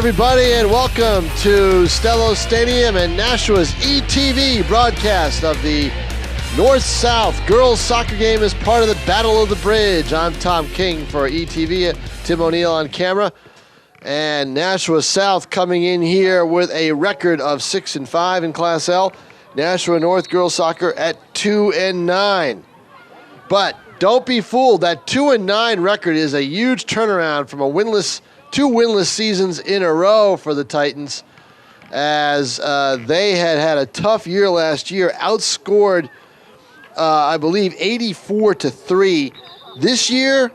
everybody, and welcome to Stellos Stadium and Nashua's ETV broadcast of the North-South girls soccer game as part of the Battle of the Bridge. I'm Tom King for ETV, Tim O'Neill on camera, and Nashua South coming in here with a record of 6-5 in Class L. Nashua North girls soccer at 2-9. But don't be fooled, that 2-9 record is a huge turnaround from two winless seasons in a row for the Titans, as they had a tough year last year, outscored, I believe, 84-3. This year,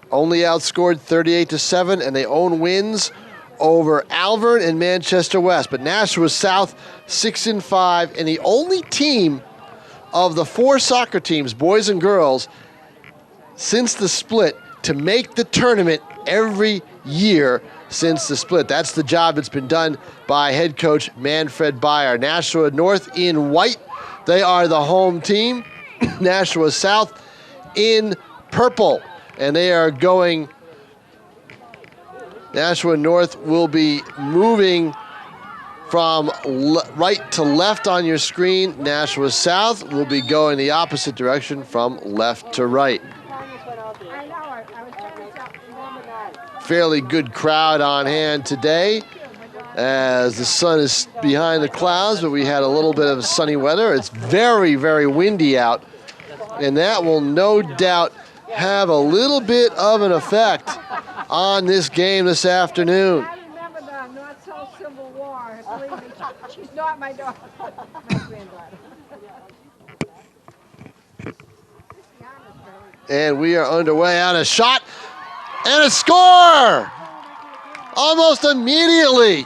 only outscored 38-7, and they own wins over Alvern and Manchester West. But Nashua South, 6-5, and the only team of the four soccer teams, boys and girls, since the split, to make the tournament every year since the split. That's the job that's been done by head coach Manfred. Nashua North in white, they are the home team. Nashua South in purple, and they are going. Nashua North will be moving from right to left on your screen. Nashua South will be going the opposite direction from left to right. Fairly good crowd on hand today as the sun is behind the clouds, but we had a little bit of sunny weather. It's very, very windy out, and that will no doubt have a little bit of an effect on this game this afternoon. I remember the North-South Civil War. Believe me, she's not my daughter, my granddaughter. And we are underway on a shot and a score almost immediately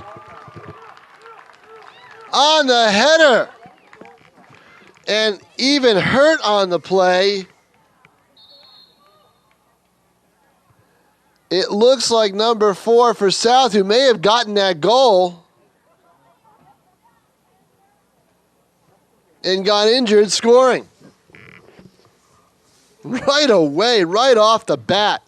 on the header. And even hurt on the play, it looks like number 4 for South, who may have gotten that goal and got injured scoring. Right away, right off the bat.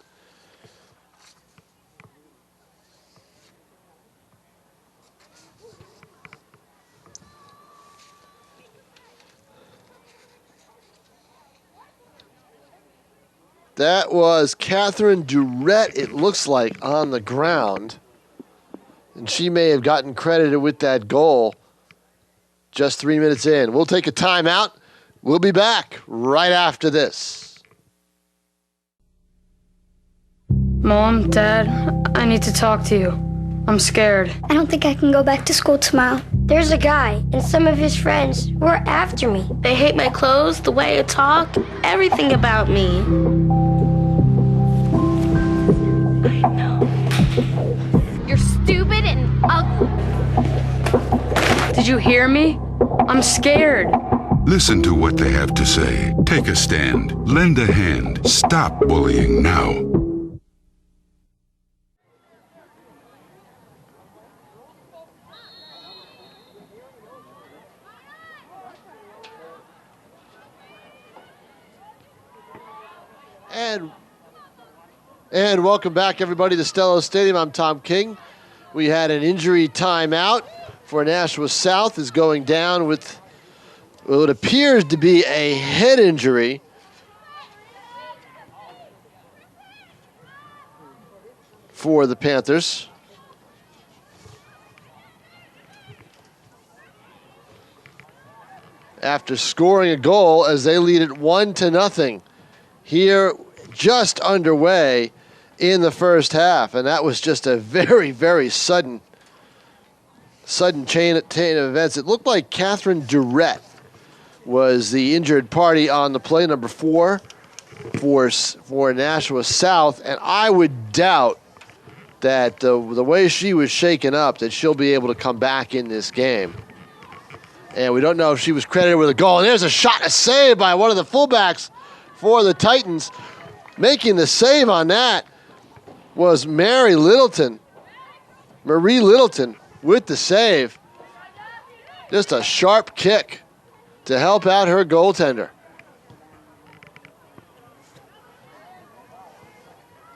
That was Catherine Durrett, it looks like, on the ground. And she may have gotten credited with that goal just 3 minutes in. We'll take a timeout. We'll be back right after this. Mom, Dad, I need to talk to you. I'm scared. I don't think I can go back to school tomorrow. There's a guy and some of his friends who are after me. They hate my clothes, the way I talk, everything about me. I know. You're stupid and ugly. Did you hear me? I'm scared. Listen to what they have to say. Take a stand. Lend a hand. Stop bullying now. And welcome back, everybody, to Stellos Stadium. I'm Tom King. We had an injury timeout for Nashua South, is going down with what appears to be a head injury. For the Panthers. After scoring a goal as they lead it 1-0 here just underway in the first half, and that was just a very, very sudden chain of events. It looked like Catherine Durrett was the injured party on the play, number 4 for Nashua South, and I would doubt that the way she was shaken up that she'll be able to come back in this game. And we don't know if she was credited with a goal. And there's a shot, a save by one of the fullbacks for the Titans. Making the save on that was Marie Littleton with the save. Just a sharp kick to help out her goaltender.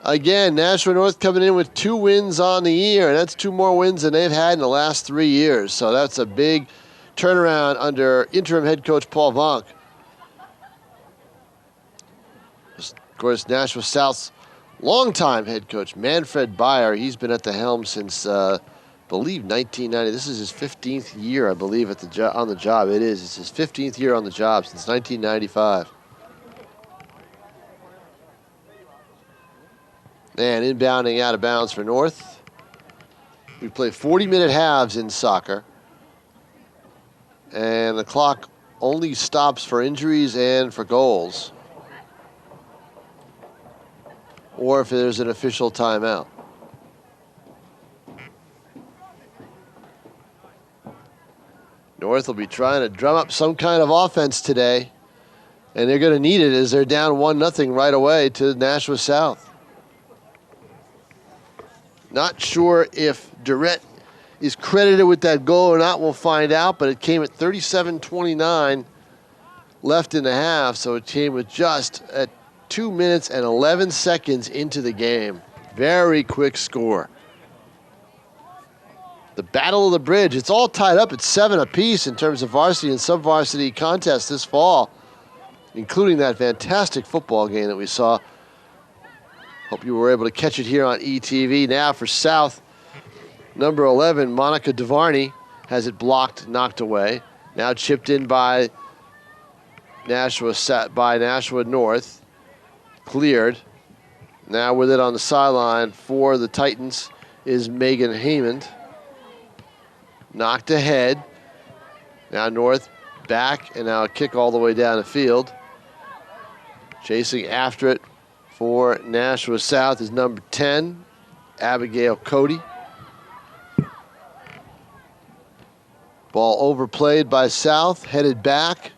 Again, Nashua North coming in with 2 wins on the year, and that's 2 more wins than they've had in the last 3 years. So that's a big turnaround under interim head coach Paul Vonk. Of course, Nashua South's longtime head coach, Manfred, he's been at the helm since, I believe, 1990. This is his 15th year, I believe, on the job. It is. It's his 15th year on the job since 1995. And inbounding out of bounds for North. We play 40-minute halves in soccer. And the clock only stops for injuries and for goals. Or if there's an official timeout. North will be trying to drum up some kind of offense today. And they're going to need it as they're down 1-0 right away to Nashua South. Not sure if Durrett is credited with that goal or not. We'll find out, but it came at 37:29 left in the half, so it came with just at 2 minutes and 11 seconds into the game. Very quick score. The Battle of the Bridge, it's all tied up at 7 apiece in terms of varsity and sub-varsity contests this fall, including that fantastic football game that we saw. Hope you were able to catch it here on ETV. Now for South, number 11, Monica DeVarney, has it blocked, knocked away. Now chipped in by Nashua North. Cleared. Now with it on the sideline for the Titans is Megan Haymond. Knocked ahead. Now North back, and now a kick all the way down the field. Chasing after it for Nashua South is number 10, Abigail Cody. Ball overplayed by South, headed back.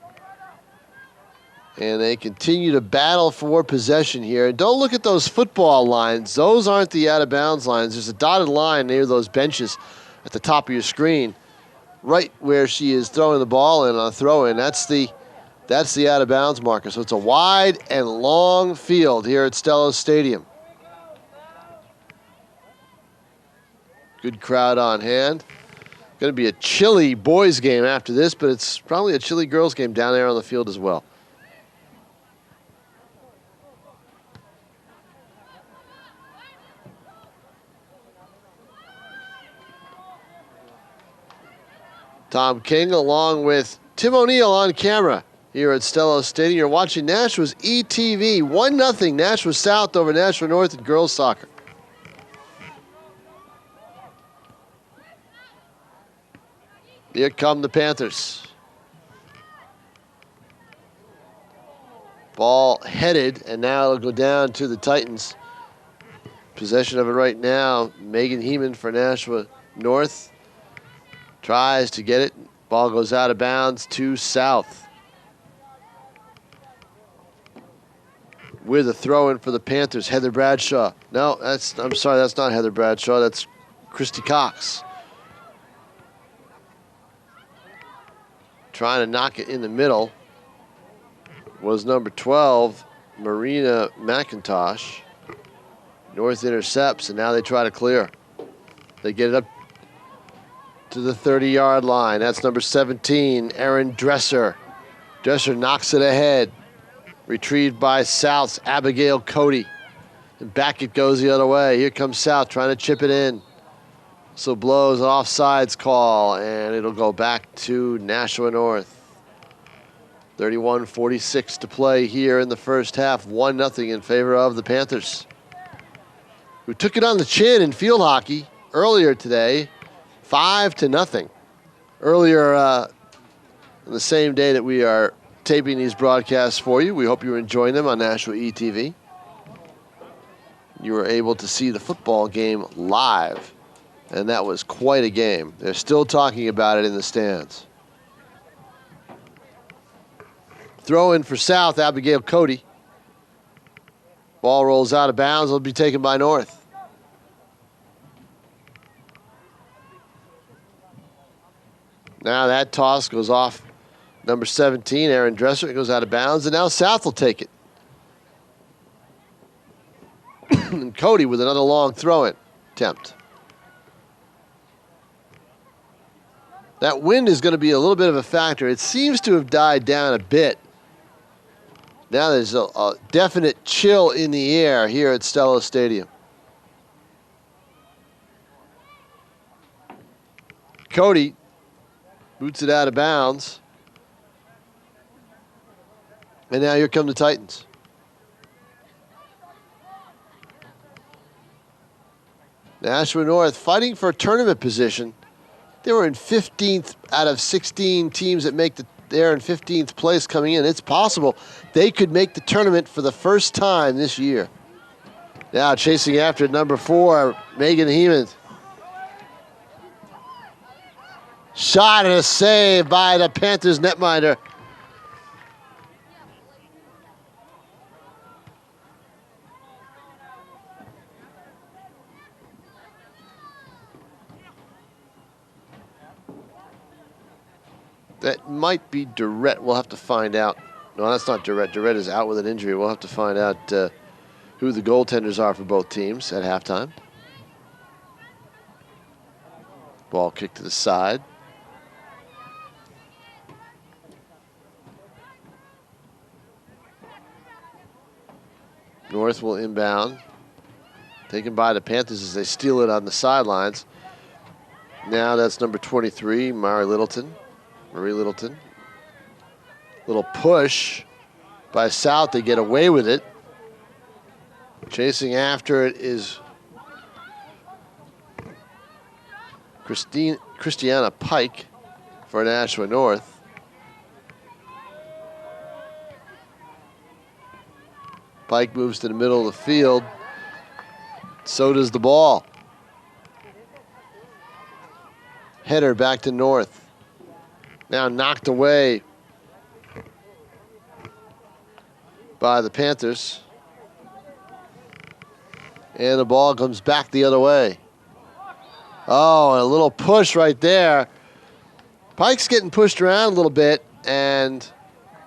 And they continue to battle for possession here. Don't look at those football lines. Those aren't the out-of-bounds lines. There's a dotted line near those benches at the top of your screen, right where she is throwing the ball in on a throw-in. That's the out-of-bounds marker. So it's a wide and long field here at Stellos Stadium. Good crowd on hand. Going to be a chilly boys game after this, but it's probably a chilly girls game down there on the field as well. Tom King along with Tim O'Neill on camera here at Stellos Stadium. You're watching Nashua's ETV. 1-0 Nashua South over Nashua North in girls soccer. Here come the Panthers. Ball headed, and now it'll go down to the Titans. Possession of it right now. Megan Heeman for Nashua North. Tries to get it. Ball goes out of bounds to South. With a throw-in for the Panthers, Heather Bradshaw. No, I'm sorry, that's not Heather Bradshaw. That's Christy Cox. Trying to knock it in the middle was number 12, Marina McIntosh. North intercepts, and now they try to clear. They get it up to the 30-yard line. That's number 17, Erin Dresser. Dresser knocks it ahead. Retrieved by South's Abigail Cody. And back it goes the other way. Here comes South trying to chip it in. So blows an offsides call, and it'll go back to Nashua North. 31:46 to play here in the first half. 1-0 in favor of the Panthers, who took it on the chin in field hockey earlier today. 5-0. Earlier on the same day that we are taping these broadcasts for you. We hope you're enjoying them on Nashua ETV. You were able to see the football game live, and that was quite a game. They're still talking about it in the stands. Throw in for South, Abigail Cody. Ball rolls out of bounds. It'll be taken by North. Now that toss goes off number 17, Erin Dresser. It goes out of bounds, and now South will take it. And Cody with another long throw-in attempt. That wind is going to be a little bit of a factor. It seems to have died down a bit. Now there's a definite chill in the air here at Stellos Stadium. Cody boots it out of bounds. And now here come the Titans. Nashua North fighting for a tournament position. They were in 15th out of 16 teams that make they're in 15th place coming in. It's possible they could make the tournament for the first time this year. Now chasing after number 4, Megan Heeman. Shot and a save by the Panthers netminder. That might be Durrett. We'll have to find out. No, that's not Durrett. Durrett is out with an injury. We'll have to find out who the goaltenders are for both teams at halftime. Ball kicked to the side. North will inbound. Taken by the Panthers as they steal it on the sidelines. Now that's number 23, Marie Littleton. Little push by South. They get away with it. Chasing after it is Christiana Pike for Nashua North. Pike moves to the middle of the field. So does the ball. Header back to North. Now knocked away by the Panthers. And the ball comes back the other way. Oh, a little push right there. Pike's getting pushed around a little bit, and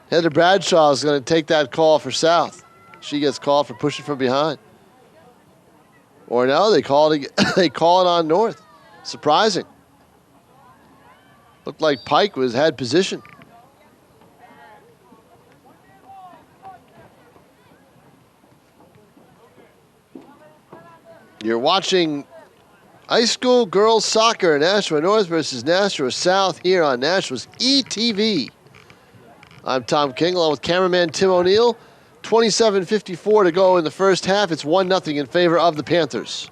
Heather Bradshaw is going to take that call for South. She gets called for pushing from behind. Or no, they call it on North. Surprising. Looked like Pike had position. You're watching high school girls soccer, Nashua North versus Nashua South here on Nashua's ETV. I'm Tom King along with cameraman Tim O'Neill. 27:54 to go in the first half. It's 1-0 in favor of the Panthers.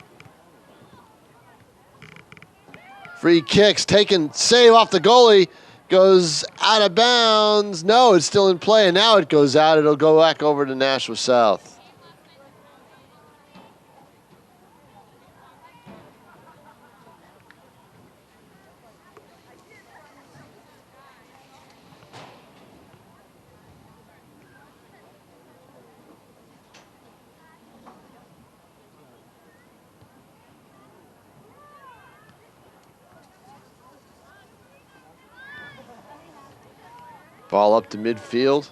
Free kicks taken, save off the goalie, goes out of bounds. No, it's still in play, and now it goes out. It'll go back over to Nashua South. Ball up to midfield.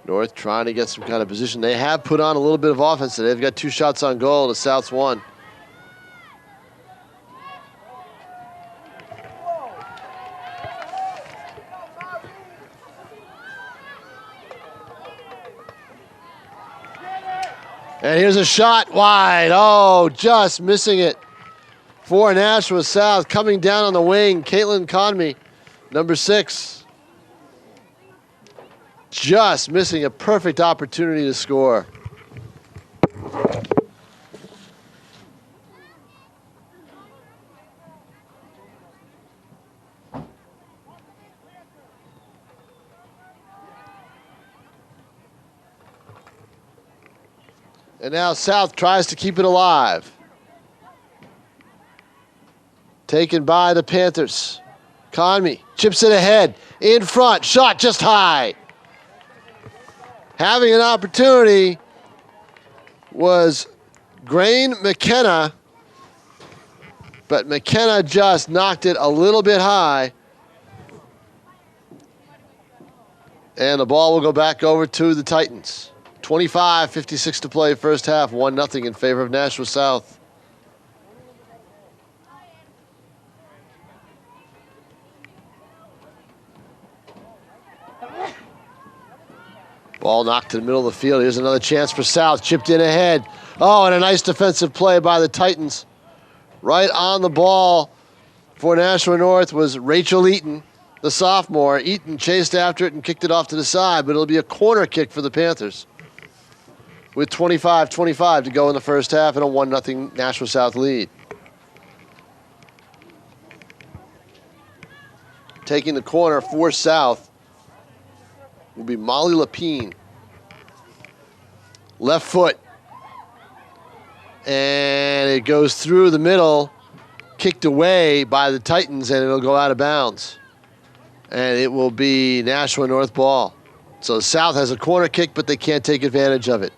North trying to get some kind of position. They have put on a little bit of offense today. They've got 2 shots on goal to South's 1. And here's a shot wide. Oh, just missing it. For Nashua South, coming down on the wing, Caitlin Conmey, number 6. Just missing a perfect opportunity to score. And now South tries to keep it alive. Taken by the Panthers. Conmey chips it ahead. In front. Shot just high. Having an opportunity was Grain McKenna. But McKenna just knocked it a little bit high. And the ball will go back over to the Titans. 25:56 to play first half, 1-0 in favor of Nashua South. Ball knocked to the middle of the field. Here's another chance for South. Chipped in ahead. Oh, and a nice defensive play by the Titans. Right on the ball for Nashua North was Rachel Eaton, the sophomore. Eaton chased after it and kicked it off to the side, but it'll be a corner kick for the Panthers with 25-25 to go in the first half and a 1-0 Nashua South lead. Taking the corner for South will be Molly Lapine. Left foot. And it goes through the middle, kicked away by the Titans, and it'll go out of bounds. And it will be Nashua North ball. So South has a corner kick, but they can't take advantage of it.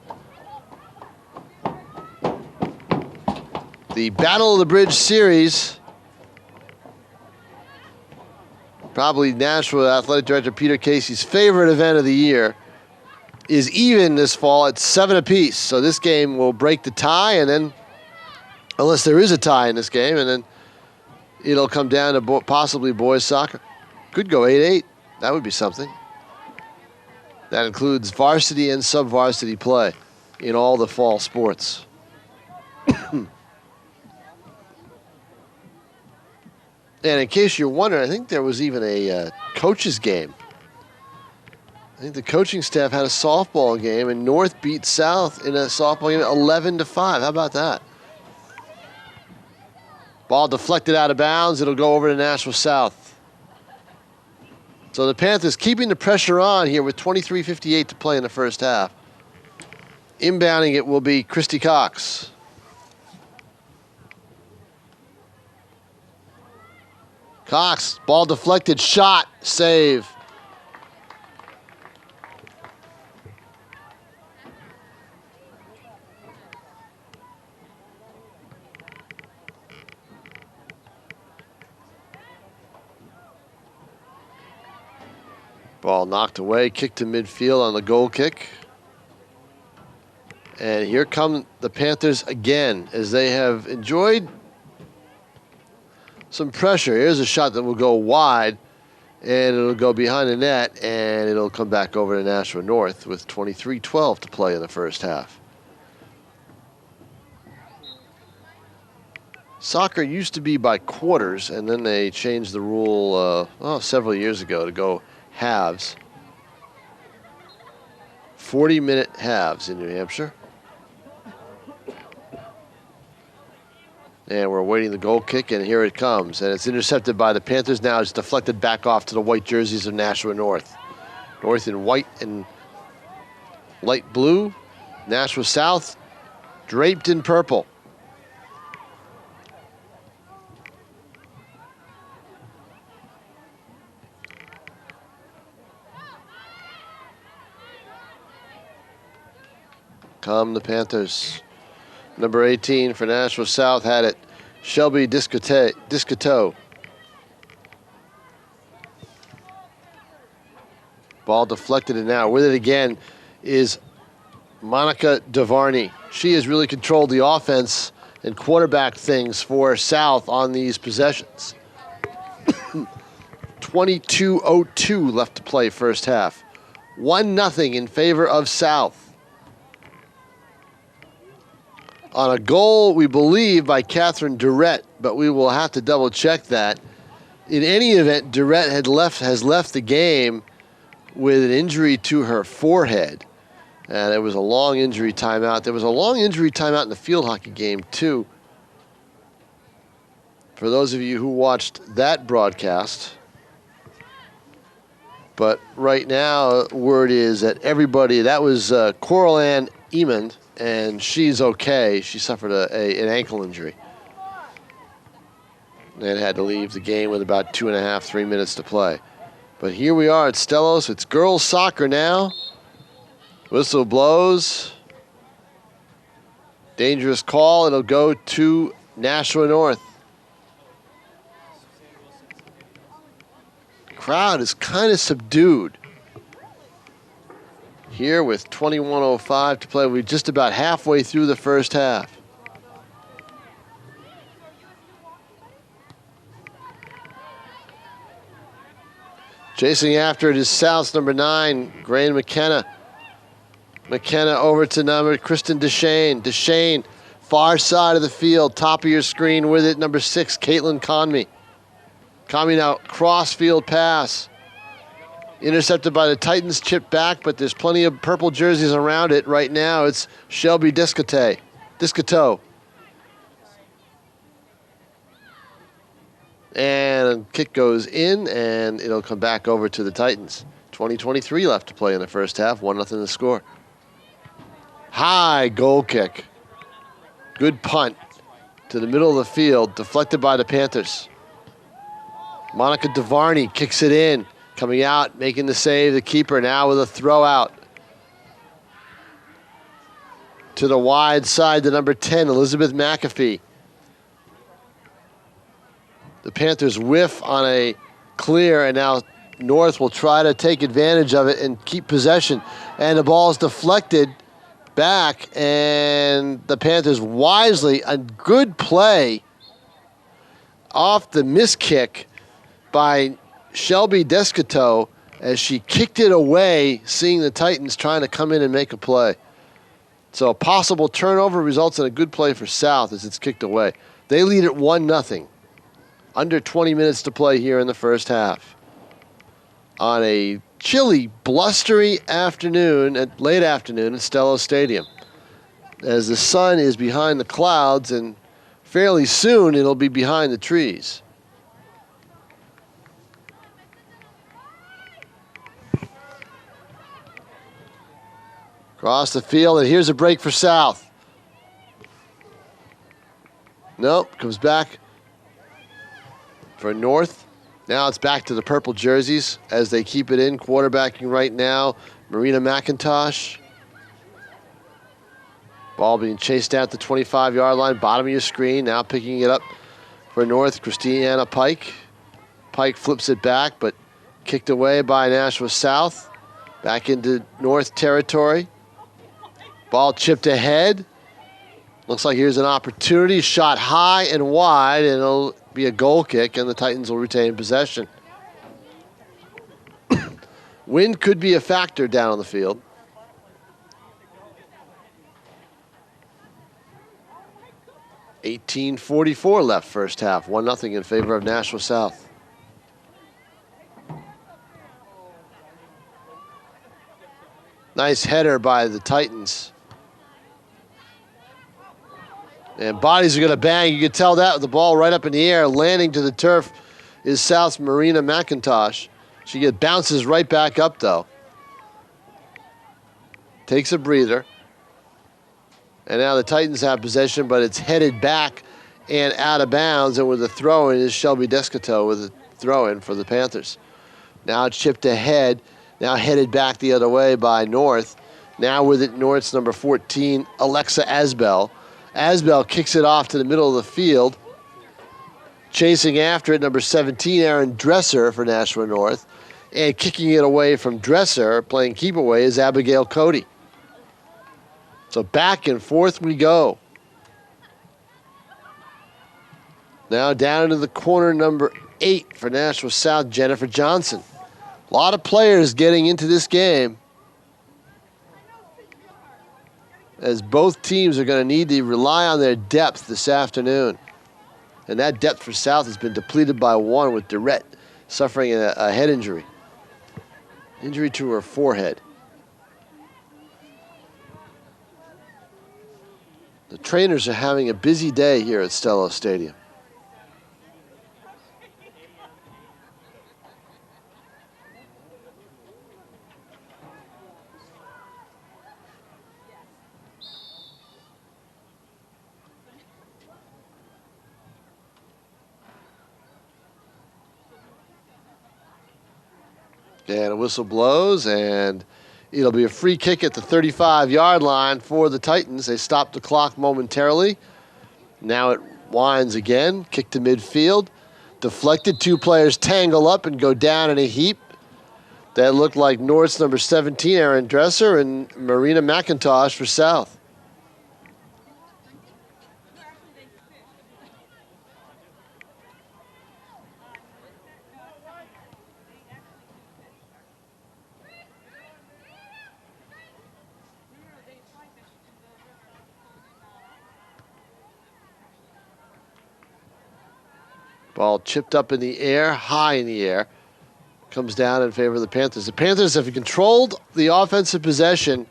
The Battle of the Bridge series, probably Nashua Athletic Director Peter Casey's favorite event of the year, is even this fall at 7 apiece. So this game will break the tie, and then, unless there is a tie in this game, and then it'll come down to possibly boys soccer. Could go 8-8. That would be something. That includes varsity and sub-varsity play in all the fall sports. And in case you're wondering, I think there was even a coaches game. I think the coaching staff had a softball game, and North beat South in a softball game 11-5. How about that? Ball deflected out of bounds. It'll go over to Nashua South. So the Panthers keeping the pressure on here with 23:58 to play in the first half. Inbounding it will be Christy Cox. Cox, ball deflected, shot, save. Ball knocked away, kicked to midfield on the goal kick. And here come the Panthers again, as they have enjoyed some pressure. Here's a shot that will go wide, and it'll go behind the net, and it'll come back over to Nashua North with 23:12 to play in the first half. Soccer used to be by quarters, and then they changed the rule several years ago to go halves. 40-minute halves in New Hampshire. And we're awaiting the goal kick, and here it comes. And it's intercepted by the Panthers now. It's deflected back off to the white jerseys of Nashua North. North in white and light blue. Nashua South draped in purple. Come the Panthers. Number 18 for Nashua South had it. Shelby Discoteau. Ball deflected, and now with it again is Monica Devarney. She has really controlled the offense and quarterback things for South on these possessions. 22:02 left to play first half. 1-0 in favor of South. On a goal, we believe, by Catherine Durrett, but we will have to double check that. In any event, Durrett has left the game with an injury to her forehead. And it was a long injury timeout. There was a long injury timeout in the field hockey game, too. For those of you who watched that broadcast. But right now, word is that everybody, that was Coral Ann Emond, and she's okay. She suffered an ankle injury and had to leave the game with about 2.5, 3 minutes to play. But here we are at Stellos. It's girls soccer now. Whistle blows. Dangerous call. It'll go to Nashua North. Crowd is kind of subdued here with 21:05 to play. We're just about halfway through the first half. Chasing after it is South's number 9, Grain McKenna. McKenna over to number Kristen Deshane. Deshane, far side of the field, top of your screen with it, number 6, Caitlin Conmey. Conmey now cross-field pass. Intercepted by the Titans, chipped back, but there's plenty of purple jerseys around it. Right now, it's Shelby Discato. And kick goes in, and it'll come back over to the Titans. 20:23 left to play in the first half. 1-0 the score. High goal kick. Good punt to the middle of the field, deflected by the Panthers. Monica DeVarney kicks it in, coming out, making the save. The keeper now with a throw out. To the wide side, to number 10, Elizabeth McAfee. The Panthers whiff on a clear, and now North will try to take advantage of it and keep possession. And the ball is deflected back, and the Panthers wisely, a good play off the miss kick by Shelby Discato as she kicked it away, seeing the Titans trying to come in and make a play. So a possible turnover results in a good play for South as it's kicked away. They lead at 1-0. Under 20 minutes to play here in the first half. On a chilly, blustery afternoon, late afternoon at Stellos Stadium. As the sun is behind the clouds, and fairly soon it'll be behind the trees. Across the field, and here's a break for South. Nope, comes back for North. Now it's back to the purple jerseys as they keep it in. Quarterbacking right now, Marina McIntosh. Ball being chased out the 25-yard line, bottom of your screen. Now picking it up for North, Christiana Pike. Pike flips it back, but kicked away by Nashua South. Back into North territory. Ball chipped ahead. Looks like here's an opportunity. Shot high and wide, and it'll be a goal kick, and the Titans will retain possession. Wind could be a factor down on the field. $18:44 left first half. 1-0 in favor of Nashua South. Nice header by the Titans. And bodies are going to bang. You can tell that with the ball right up in the air. Landing to the turf is South's Marina McIntosh. She bounces right back up, though. Takes a breather. And now the Titans have possession, but it's headed back and out of bounds. And with the throw-in is Shelby Discato with a throw-in for the Panthers. Now it's chipped ahead. Now headed back the other way by North. Now with it, North's number 14, Alexa Asbell. Asbell kicks it off to the middle of the field. Chasing after it, number 17, Aaron Dresser for Nashua North. And kicking it away from Dresser, playing keep away, is Abigail Cody. So back and forth we go. Now down into the corner, number 8 for Nashua South, Jennifer Johnson. A lot of players getting into this game, as both teams are going to need to rely on their depth this afternoon. And that depth for South has been depleted by one, with Durrett suffering a head injury. Injury to her forehead. The trainers are having a busy day here at Stellos Stadium. And a whistle blows, and it'll be a free kick at the 35-yard line for the Titans. They stopped the clock momentarily. Now it winds again. Kick to midfield. Deflected. Two players tangle up and go down in a heap. That looked like North's number 17, Aaron Dresser, and Marina McIntosh for South. Ball chipped up in the air, high in the air. Comes down in favor of the Panthers. The Panthers have controlled the offensive possession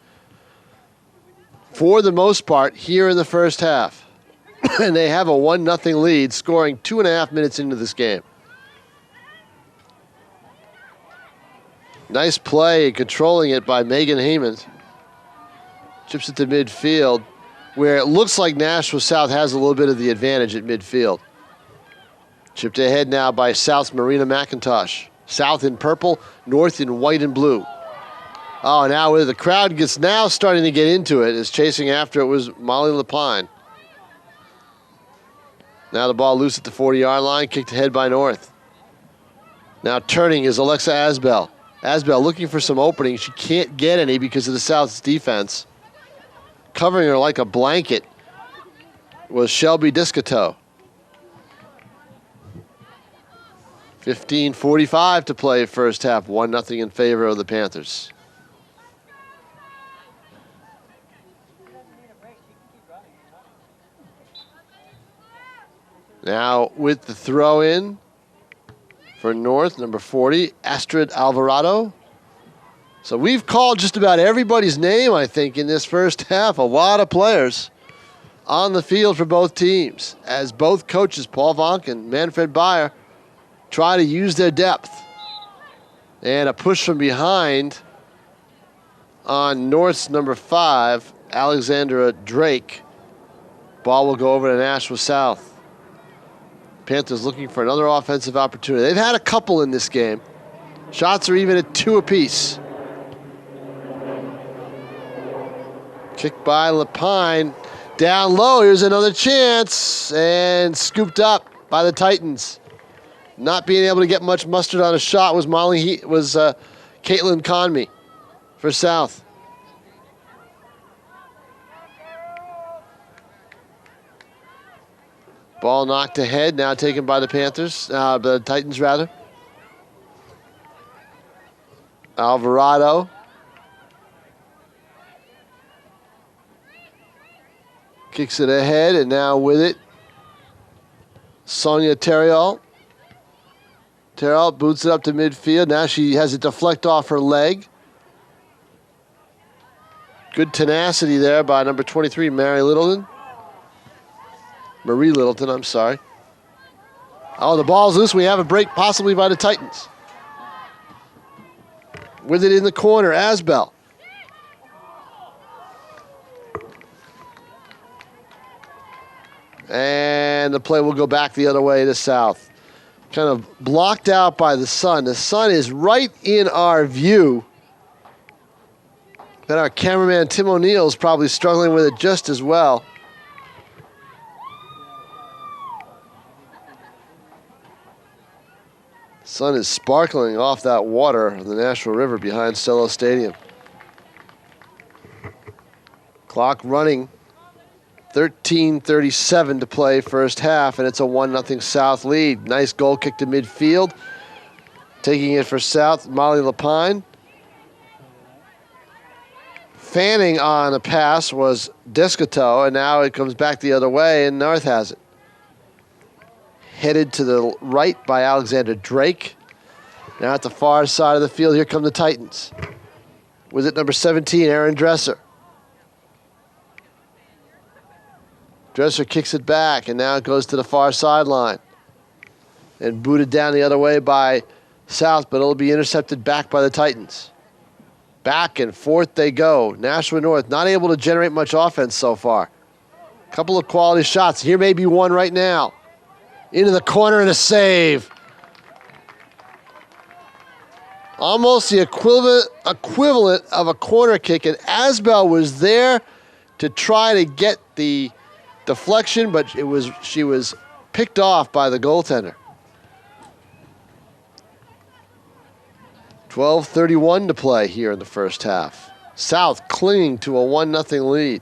for the most part here in the first half. And they have a 1-0 lead, scoring 2.5 minutes into this game. Nice play, controlling it by Megan Heyman. Chips it to midfield, where it looks like Nashua South has a little bit of the advantage at midfield. Chipped ahead now by South's Marina McIntosh. South in purple, North in white and blue. Oh, now the crowd gets now starting to get into it as chasing after it was Molly Lapine. Now the ball loose at the 40-yard line, kicked ahead by North. Now turning is Alexa Asbell. Asbell looking for some opening. She can't get any because of the South's defense. Covering her like a blanket was Shelby Discato. 15:45 to play first half, 1-0 in favor of the Panthers. Now with the throw in for North, number 40, Astrid Alvarado. So we've called just about everybody's name, I think, in this first half. A lot of players on the field for both teams as both coaches, Paul Vonk and Manfred Bayer, try to use their depth. And a push from behind on North's number 5, Alexandra Drake. Ball will go over to Nashua South. Panthers looking for another offensive opportunity. They've had a couple in this game. Shots are even at 2 apiece. Kick by Lapine. Down low, here's another chance. And scooped up by the Titans. Not being able to get much mustard on a shot was Caitlin Conmey for South. Ball knocked ahead, now taken by the Panthers, the Titans rather. Alvarado. Kicks it ahead, and now with it, Sonia Terriol. Terriol boots it up to midfield. Now she has it deflect off her leg. Good tenacity there by number 23, Marie Littleton, I'm sorry. Oh, the ball's loose. We have a break possibly by the Titans. With it in the corner, Asbell. And the play will go back the other way to South. Kind of blocked out by the sun. The sun is right in our view. Then our cameraman Tim O'Neill's probably struggling with it just as well. Sun is sparkling off that water of the Nashua River behind Stellos Stadium. Clock running. 13:37 to play first half, and it's a 1-0 South lead. Nice goal kick to midfield. Taking it for South, Molly Lapine. Fanning on a pass was Discato, and now it comes back the other way, and North has it. Headed to the right by Alexander Drake. Now at the far side of the field, here come the Titans. With it, number 17, Aaron Dresser. Dresser kicks it back, and now it goes to the far sideline. And booted down the other way by South, but it'll be intercepted back by the Titans. Back and forth they go. Nashua North not able to generate much offense so far. Couple of quality shots. Here may be one right now. Into the corner and a save. Almost the equivalent of a corner kick, and Asbell was there to try to get the deflection, but she was picked off by the goaltender. 12:31 to play here in the first half. South clinging to a 1-0 lead.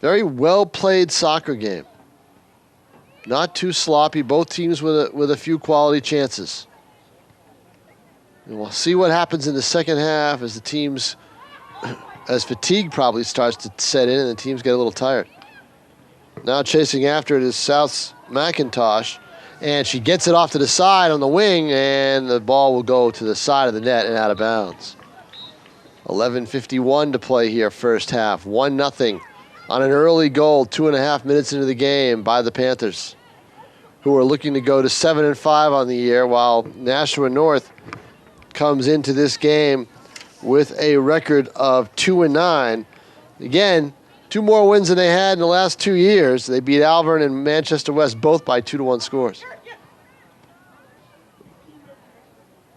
Very well-played soccer game. Not too sloppy. Both teams with a few quality chances. And we'll see what happens in the second half as the teams, as fatigue probably starts to set in and the teams get a little tired. Now chasing after it is South's McIntosh, and she gets it off to the side on the wing, and the ball will go to the side of the net and out of bounds. 11:51 to play here, first half. 1-0 on an early goal, 2.5 minutes into the game by the Panthers, who are looking to go to 7-5 on the year, while Nashua North comes into this game with a record of 2-9. Again, 2 more wins than they had in the last 2 years. They beat Alvern and Manchester West both by 2-1 scores.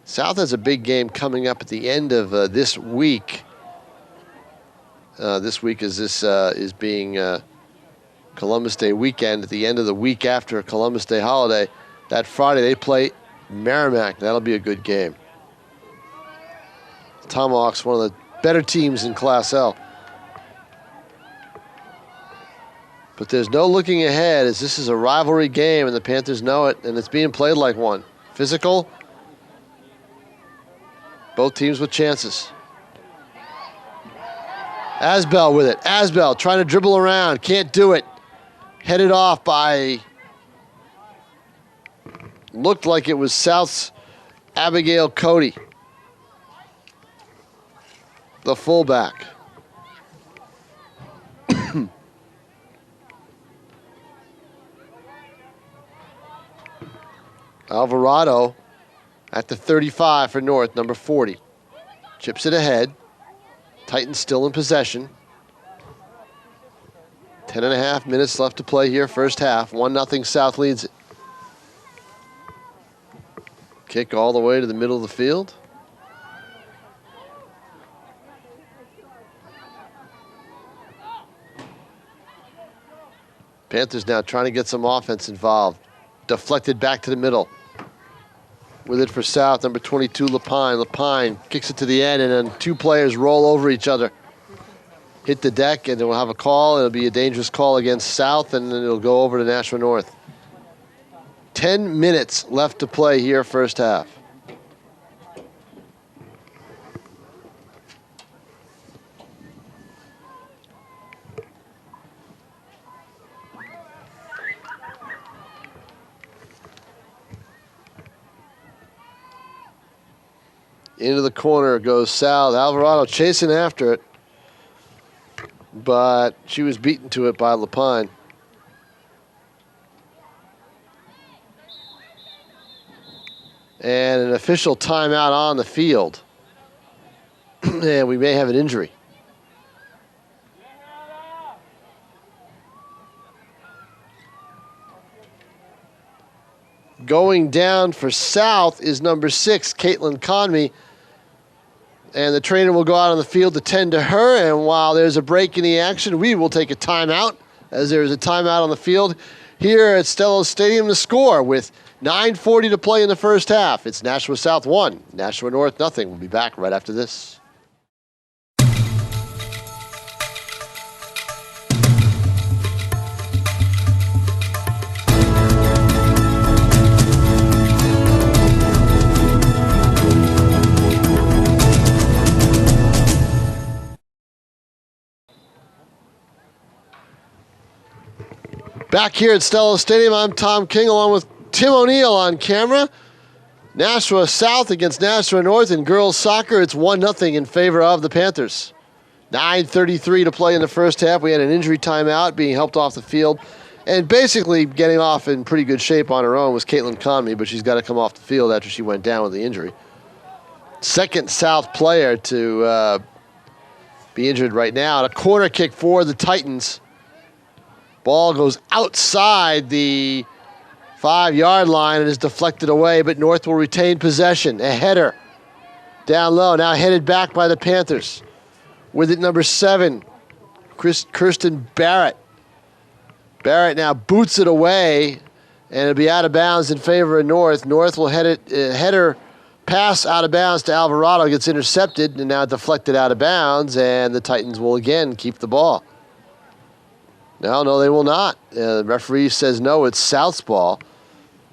South has a big game coming up at the end of this week. This week is being Columbus Day weekend. At the end of the week after Columbus Day holiday, that Friday they play Merrimack. That'll be a good game. Tomahawks, one of the better teams in Class L. But there's no looking ahead, as this is a rivalry game and the Panthers know it, and it's being played like one. Physical. Both teams with chances. Asbell with it. Asbell trying to dribble around. Can't do it. Headed off by, looked like it was South's Abigail Cody, the fullback. Alvarado at the 35 for North, number 40. Chips it ahead. Titans still in possession. 10.5 minutes left to play here, first half. 1-0 South leads it. Kick all the way to the middle of the field. Panthers now trying to get some offense involved. Deflected back to the middle. With it for South, number 22, Lapine. Lapine kicks it to the end, and then 2 players roll over each other. Hit the deck, and then we'll have a call. It'll be a dangerous call against South, and then it'll go over to Nashua North. 10 minutes left to play here, first half. Into the corner goes South. Alvarado chasing after it, but she was beaten to it by Lapine. And an official timeout on the field. And we may have an injury. Going down for South is number 6, Caitlin Conmey. And the trainer will go out on the field to tend to her. And while there's a break in the action, we will take a timeout, as there is a timeout on the field here at Stellos Stadium to score with 9:40 to play in the first half. It's Nashua South 1, Nashua North 0. We'll be back right after this. Back here at Stellos Stadium, I'm Tom King along with Tim O'Neill on camera. Nashua South against Nashua North in girls soccer. It's 1-0 in favor of the Panthers. 9:33 to play in the first half. We had an injury timeout, being helped off the field. And basically getting off in pretty good shape on her own was Caitlin Conmey, but she's got to come off the field after she went down with the injury. Second South player to be injured right now. And a corner kick for the Titans. Ball goes outside the 5-yard line and is deflected away, but North will retain possession. A header down low, now headed back by the Panthers. With it, number 7, Kirsten Barrett. Barrett now boots it away, and it'll be out of bounds in favor of North. North will header pass out of bounds to Alvarado, gets intercepted, and now deflected out of bounds, and the Titans will again keep the ball. No, they will not. The referee says no, it's South's ball.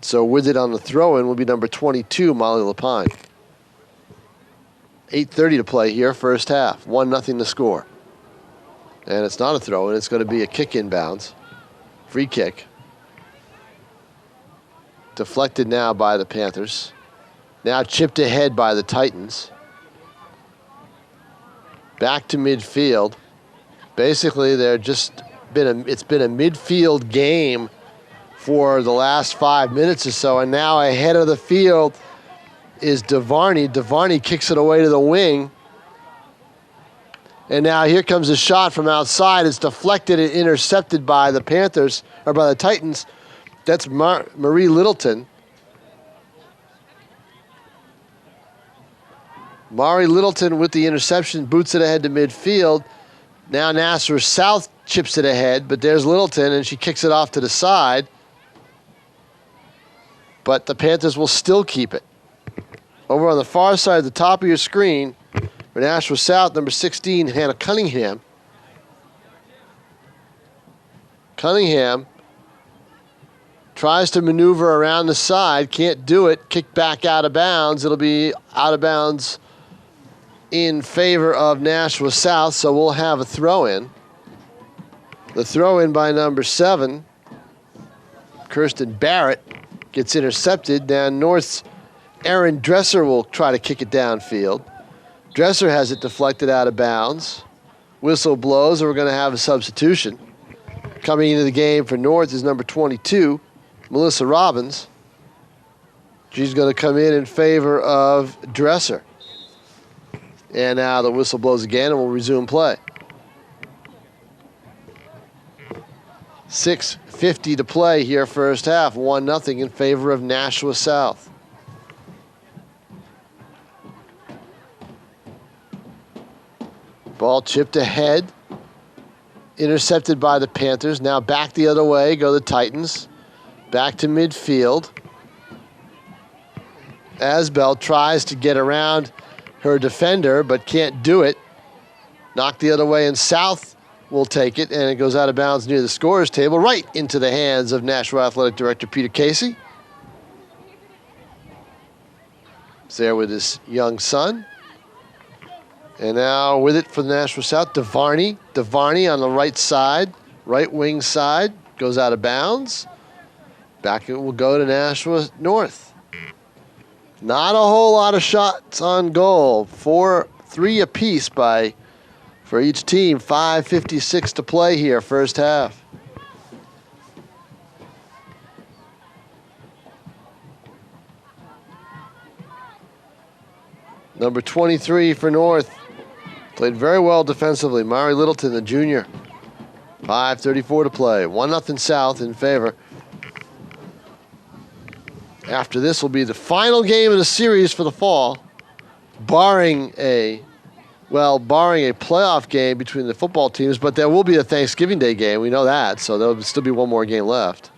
So with it on the throw-in will be number 22, Molly Lapine. 8:30 to play here, first half. 1-0 to score. And it's not a throw-in, it's going to be a kick inbounds. Free kick. Deflected now by the Panthers. Now chipped ahead by the Titans. Back to midfield. Basically, it's been a midfield game for the last 5 minutes or so, and now ahead of the field is DeVarney. DeVarney kicks it away to the wing. And now here comes a shot from outside. It's deflected and intercepted by the Panthers, or by the Titans. That's Marie Littleton. Mari Littleton with the interception, boots it ahead to midfield. Now Nassau South chips it ahead, but there's Littleton, and she kicks it off to the side. But the Panthers will still keep it. Over on the far side at the top of your screen, for Nashua South, number 16, Hannah Cunningham. Cunningham tries to maneuver around the side, can't do it, kick back out of bounds. It'll be out of bounds in favor of Nashua South, so we'll have a throw-in. The throw-in by number 7, Kirsten Barrett, gets intercepted. Down North's Erin Dresser will try to kick it downfield. Dresser has it deflected out of bounds. Whistle blows, and we're going to have a substitution. Coming into the game for North is number 22, Melissa Robbins. She's going to come in favor of Dresser. And now the whistle blows again, and we'll resume play. 6:50 to play here, first half. 1-0 in favor of Nashua South. Ball chipped ahead. Intercepted by the Panthers. Now back the other way go the Titans. Back to midfield. Asbel tries to get around her defender, but can't do it. Knocked the other way, and South will take it, and it goes out of bounds near the scorer's table, right into the hands of Nashua Athletic Director Peter Casey. He's there with his young son. And now with it for the Nashua South, DeVarney. DeVarney on the right side, right wing side, goes out of bounds. Back it will go to Nashua North. Not a whole lot of shots on goal. 3 apiece for each team. 5:56 to play here, first half. Number 23 for North. Played very well defensively. Mari Littleton, the junior. 5:34 to play. 1-0 South in favor. After this will be the final game of the series for the fall, barring a playoff game between the football teams, but there will be a Thanksgiving Day game. We know that, so there'll still be one more game left.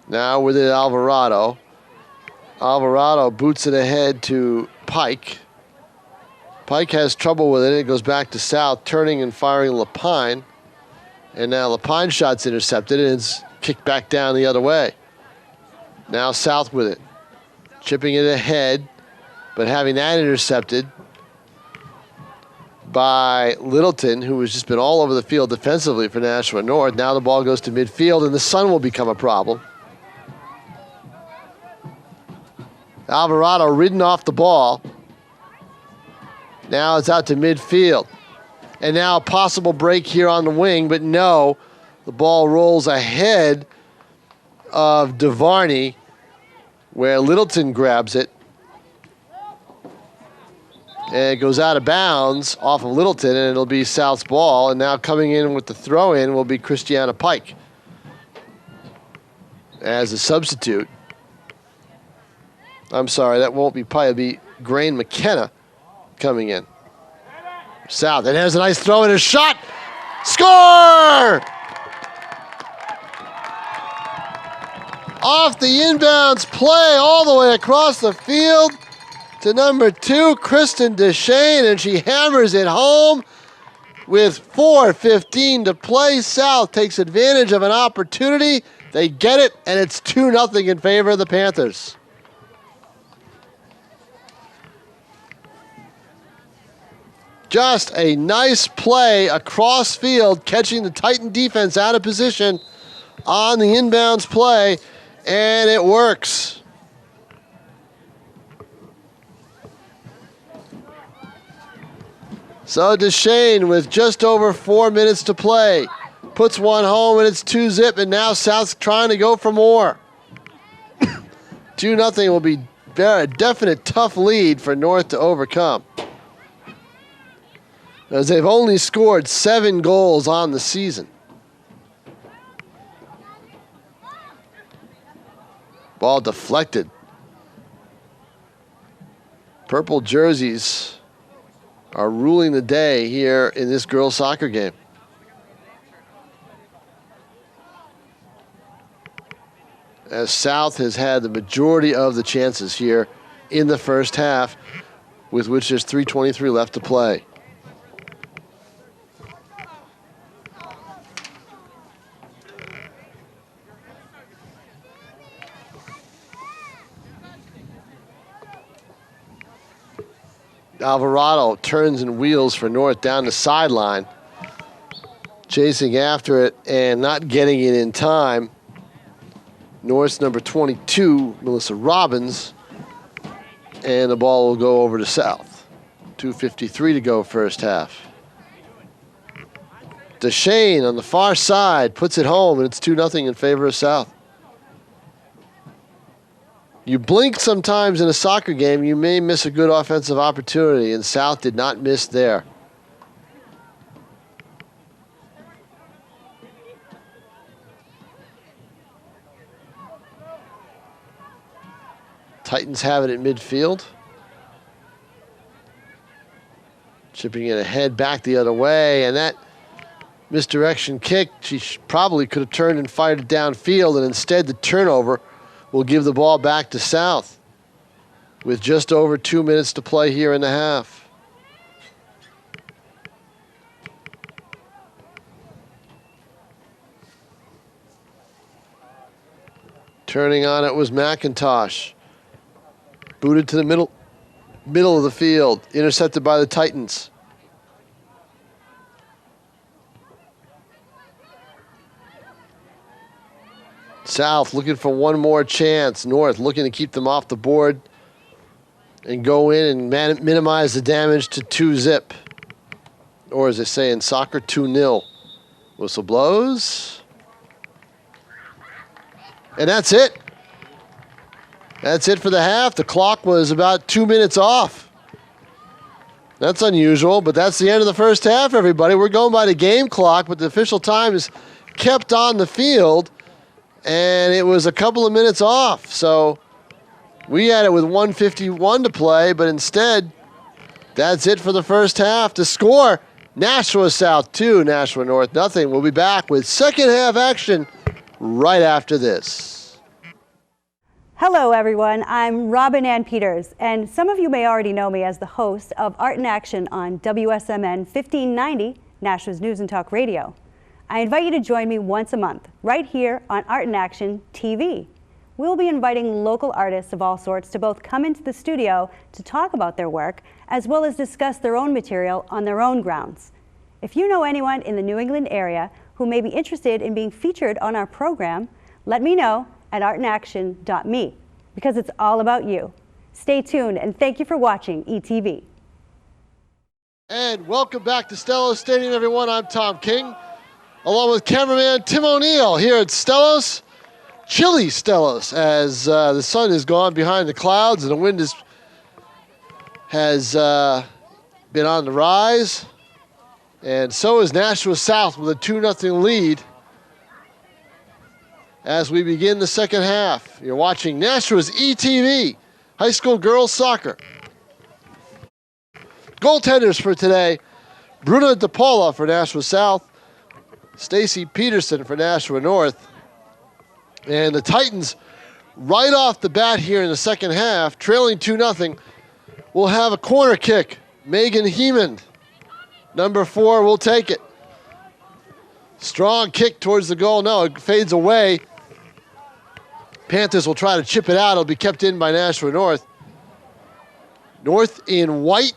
Now with it, Alvarado. Alvarado boots it ahead to Pike. Pike has trouble with it. It goes back to South, turning and firing Lapine. And now Lapine shot's intercepted, and it's kicked back down the other way. Now South with it. Chipping it ahead, but having that intercepted by Littleton, who has just been all over the field defensively for Nashua North. Now the ball goes to midfield, and the sun will become a problem. Alvarado ridden off the ball. Now it's out to midfield. And now a possible break here on the wing, but no. The ball rolls ahead of DeVarney, where Littleton grabs it. And it goes out of bounds off of Littleton, and it'll be South's ball. And now coming in with the throw-in will be Christiana Pike as a substitute. I'm sorry, that won't be Pike. It'll be Grain McKenna coming in. South. And there's a nice throw and a shot. Score! Off the inbounds play all the way across the field to number 2, Kristen Deshane, and she hammers it home with 4:15 to play. South takes advantage of an opportunity. They get it, and it's 2-0 in favor of the Panthers. Just a nice play across field, catching the Titan defense out of position on the inbounds play, and it works. So Deshane, with just over 4 minutes to play, puts one home, and it's 2-0, and now South's trying to go for more. 2-0 will be a definite tough lead for North to overcome, as they've only scored 7 goals on the season. Ball deflected. Purple jerseys are ruling the day here in this girls' soccer game. As South has had the majority of the chances here in the first half, with which there's 3:23 left to play. Alvarado turns and wheels for North down the sideline, chasing after it and not getting it in time. North's number 22, Melissa Robbins, and the ball will go over to South. 2:53 to go first half. Deshane on the far side puts it home, and it's 2-0 in favor of South. You blink sometimes in a soccer game, you may miss a good offensive opportunity, and South did not miss there. Titans have it at midfield. Chipping it ahead back the other way, and that misdirection kick, she probably could have turned and fired it downfield, and instead the turnover will give the ball back to South with just over 2 minutes to play here in the half. Turning on it was McIntosh. Booted to the middle of the field, intercepted by the Titans. South looking for one more chance. North looking to keep them off the board and go in and minimize the damage to 2-0. Or as they say in soccer, 2-0. Whistle blows. And that's it. That's it for the half. The clock was about 2 minutes off. That's unusual, but that's the end of the first half, everybody. We're going by the game clock, but the official time is kept on the field, and it was a couple of minutes off. So we had it with 1:51 to play, but instead, that's it for the first half. To score, Nashua South 2, Nashua North nothing. We'll be back with second half action right after this. Hello everyone, I'm Robin Ann Peters, and some of you may already know me as the host of Art in Action on WSMN 1590, Nashua's News and Talk Radio. I invite you to join me once a month, right here on Art in Action TV. We'll be inviting local artists of all sorts to both come into the studio to talk about their work, as well as discuss their own material on their own grounds. If you know anyone in the New England area who may be interested in being featured on our program, let me know at artinaction.me, because it's all about you. Stay tuned, and thank you for watching ETV. And welcome back to Stellos Stadium, everyone. I'm Tom King, along with cameraman Tim O'Neill here at Stellos. Chilly Stellos, as the sun has gone behind the clouds and the wind has been on the rise. And so is Nashua South with a 2-0 lead as we begin the second half. You're watching Nashua's ETV, high school girls soccer. Goaltenders for today, Bruna DePaula for Nashua South. Stacy Peterson for Nashua North. And the Titans, right off the bat here in the second half, trailing 2-0, will have a corner kick. Megan Heeman, number 4, will take it. Strong kick towards the goal. No, it fades away. Panthers will try to chip it out. It'll be kept in by Nashua North. North in white,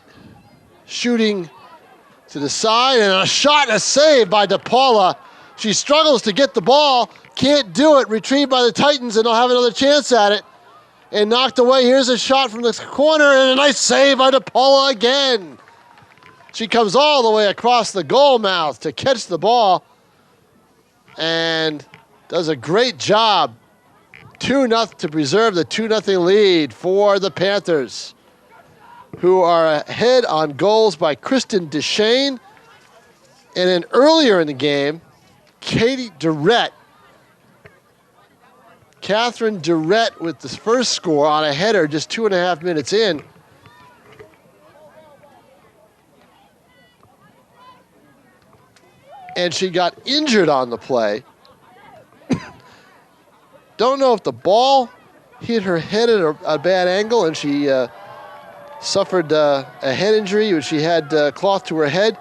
shooting to the side, and a shot and a save by DePaula. She struggles to get the ball, can't do it. Retrieved by the Titans, and they'll have another chance at it. And knocked away. Here's a shot from the corner, and a nice save by DePaula again. She comes all the way across the goal mouth to catch the ball and does a great job. 2-0 to preserve the 2-0 lead for the Panthers, who are ahead on goals by Kristen Deshane. And then earlier in the game, Catherine Durrett with the first score on a header just 2.5 minutes in. And she got injured on the play. Don't know if the ball hit her head at a bad angle and she suffered a head injury, but she had cloth to her head.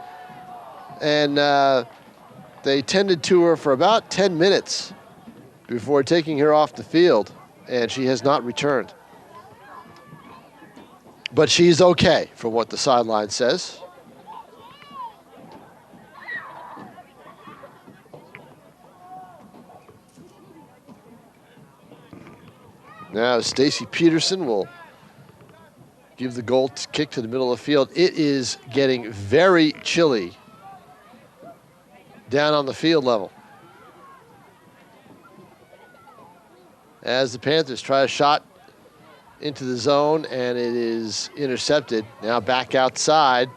And they tended to her for about 10 minutes before taking her off the field, and she has not returned. But she's okay, from what the sideline says. Now Stacy Peterson will give the goal kick to the middle of the field. It is getting very chilly down on the field level as the Panthers try a shot into the zone, and it is intercepted. Now back outside.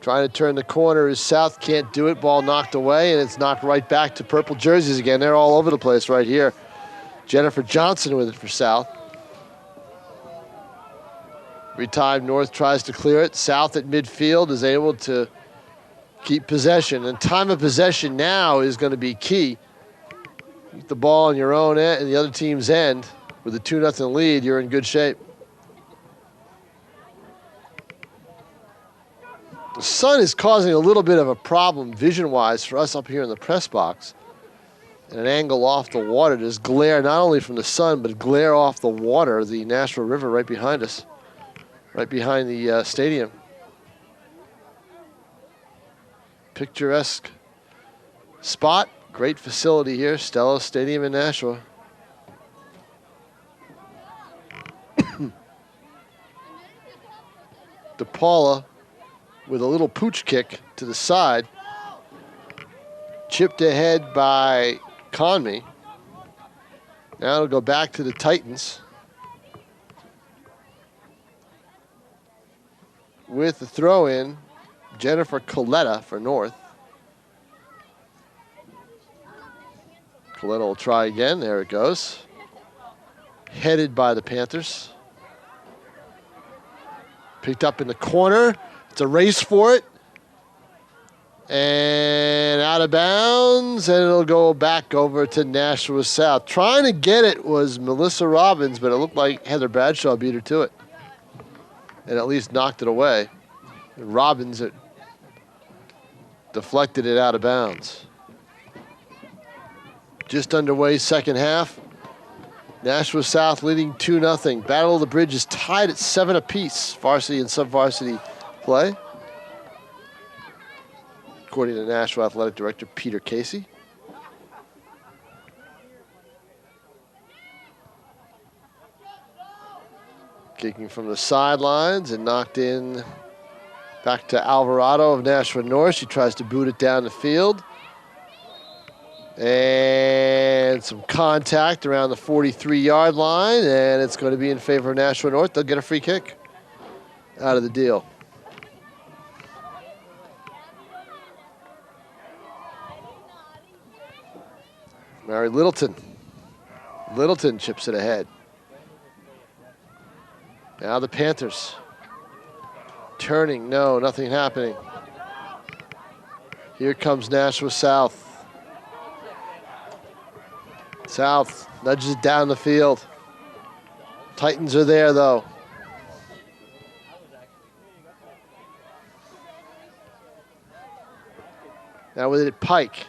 Trying to turn the corner is South, can't do it. Ball knocked away, and it's knocked right back to purple jerseys again. They're all over the place right here. Jennifer Johnson with it for South. Retimed North tries to clear it. South at midfield is able to keep possession, and time of possession now is going to be key. Keep the ball on your own end and the other team's end with a 2-0 lead. You're in good shape. The sun is causing a little bit of a problem vision-wise for us up here in the press box. And an angle off the water. There's glare not only from the sun, but glare off the water, the Nashua River right behind us, right behind the stadium. Picturesque spot, great facility here, Stellos Stadium in Nashua. DePaula with a little pooch kick to the side. Chipped ahead by Conmee. Now it'll go back to the Titans. With the throw in, Jennifer Coletta for North. Coletta will try again. There it goes. Headed by the Panthers. Picked up in the corner. It's a race for it. And out of bounds, and it'll go back over to Nashua South. Trying to get it was Melissa Robbins, but it looked like Heather Bradshaw beat her to it. And at least knocked it away. And Robbins deflected it out of bounds. Just underway, second half. Nashua South leading 2-0. Battle of the Bridge is tied at 7 apiece. Varsity and sub-varsity play, according to Nashua Athletic Director Peter Casey. Kicking from the sidelines and knocked in back to Alvarado of Nashua North. She tries to boot it down the field. And some contact around the 43-yard line, and it's going to be in favor of Nashua North. They'll get a free kick out of the deal. Mary Littleton. Littleton chips it ahead. Now the Panthers Turning, no, nothing happening. Here comes Nashua South. South nudges it down the field. Titans are there, though. Now with it, Pike.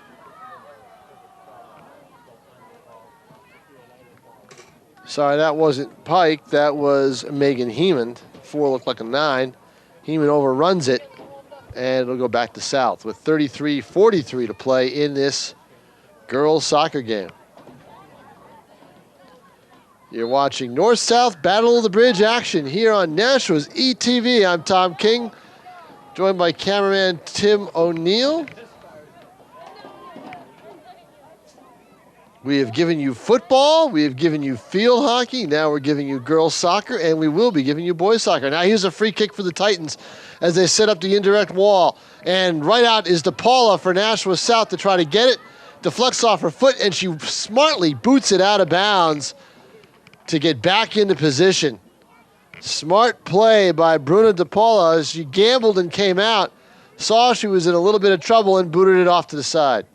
Sorry, that wasn't Pike. That was Megan Heeman. 4 looked like a 9. Heeman overruns it, and it'll go back to South with 33-43 to play in this girls' soccer game. You're watching North-South Battle of the Bridge action here on Nashua's ETV. I'm Tom King, joined by cameraman Tim O'Neill. We have given you football, we have given you field hockey, now we're giving you girls soccer, and we will be giving you boys soccer. Now here's a free kick for the Titans as they set up the indirect wall. And right out is DePaula for Nashua South to try to get it. Deflects off her foot, and she smartly boots it out of bounds to get back into position. Smart play by Bruna DePaula as she gambled and came out, saw she was in a little bit of trouble and booted it off to the side.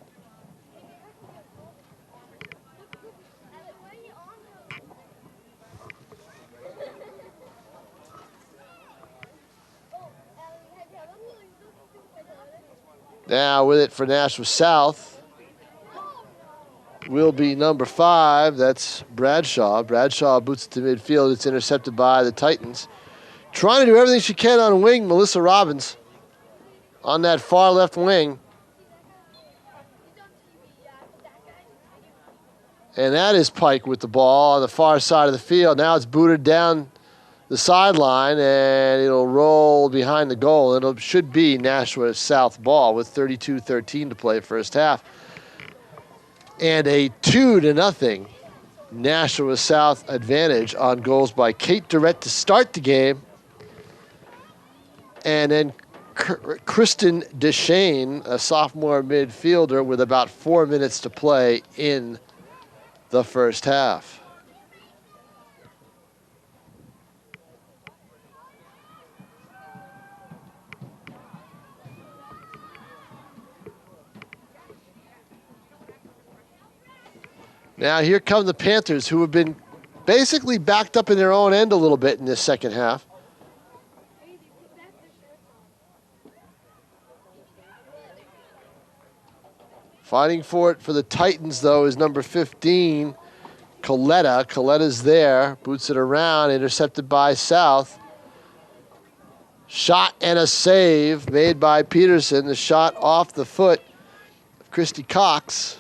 Now with it for Nashua South will be number 5. That's Bradshaw. Bradshaw boots it to midfield. It's intercepted by the Titans. Trying to do everything she can on wing, Melissa Robbins on that far left wing. And that is Pike with the ball on the far side of the field. Now it's booted down the sideline, and it'll roll behind the goal. It should be Nashua South ball with 32-13 to play first half. And a 2-0 Nashua South advantage on goals by Kate Durrett to start the game. And then Kristen Deshane, a sophomore midfielder, with about 4 minutes to play in the first half. Now here come the Panthers, who have been basically backed up in their own end a little bit in this second half. Fighting for it for the Titans, though, is number 15, Coletta. Coletta's there, boots it around, intercepted by South. Shot and a save made by Peterson. The shot off the foot of Christy Cox.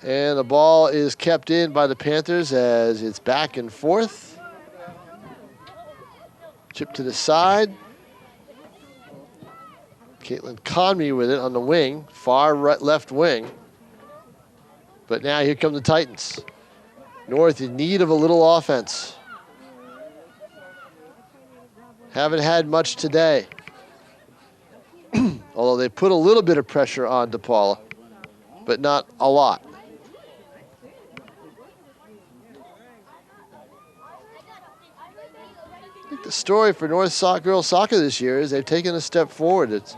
And the ball is kept in by the Panthers as it's back and forth. Chip to the side. Caitlin Conmey with it on the wing, far right, left wing. But now here come the Titans. North in need of a little offense. Haven't had much today. Although they put a little bit of pressure on DePaula, but not a lot. I think the story for North Girls Soccer this year is they've taken a step forward. It's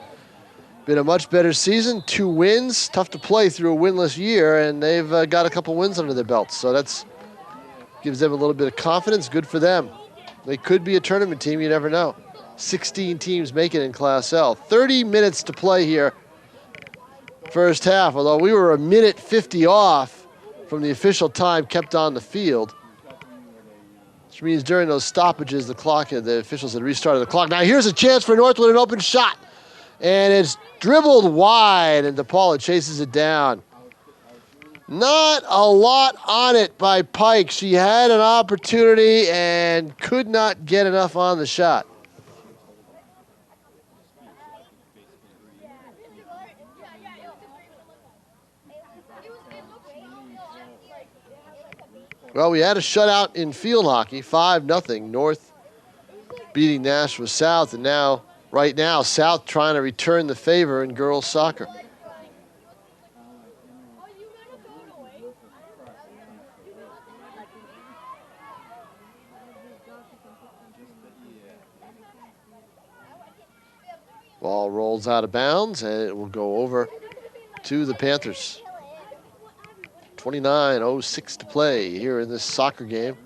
been a much better season, 2 wins. Tough to play through a winless year, and they've got a couple wins under their belts. So that's gives them a little bit of confidence. Good for them. They could be a tournament team. You never know. 16 teams make it in Class L. 30 minutes to play here. First half, although we were a minute 50 off from the official time kept on the field. Which means during those stoppages, the officials had restarted the clock. Now here's a chance for North with an open shot. And it's dribbled wide, and DePaula chases it down. Not a lot on it by Pike. She had an opportunity and could not get enough on the shot. Well, we had a shutout in field hockey, 5-0. North beating Nashua South, and now, right now, South trying to return the favor in girls soccer. Ball rolls out of bounds, and it will go over to the Panthers. 29:06 to play here in this soccer game.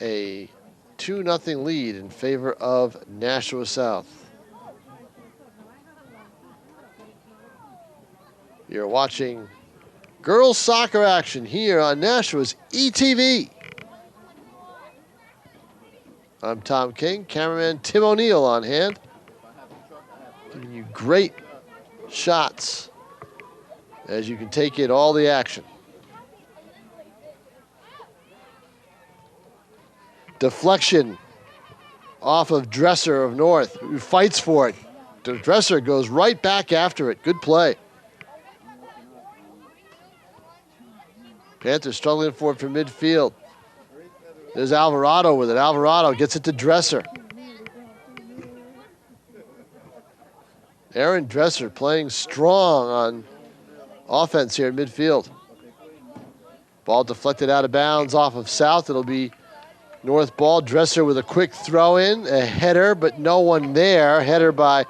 A 2-0 lead in favor of Nashua South. You're watching girls soccer action here on Nashua's ETV. I'm Tom King, cameraman Tim O'Neill on hand, giving you great shots as you can take in all the action. Deflection off of Dresser of North, who fights for it. Dresser goes right back after it. Good play. Panthers struggling for it from midfield. There's Alvarado with it. Alvarado gets it to Dresser. Aaron Dresser playing strong on offense here in midfield. Ball deflected out of bounds off of South. It'll be North ball. Dresser with a quick throw in, a header, but no one there. Header by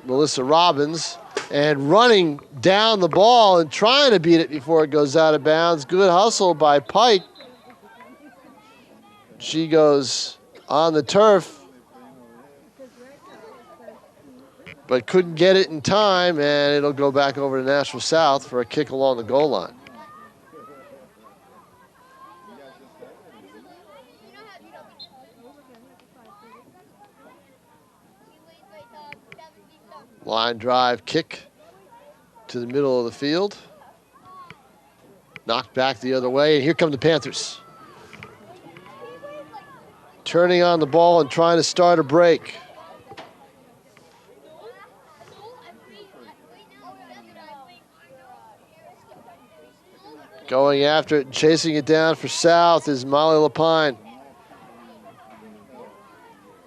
Melissa Robbins. And running down the ball and trying to beat it before it goes out of bounds. Good hustle by Pike. She goes on the turf, but couldn't get it in time, and it'll go back over to Nashua South for a kick along the goal line. Line drive kick to the middle of the field. Knocked back the other way, and here come the Panthers. Turning on the ball and trying to start a break. Going after it and chasing it down for South is Molly Lapine.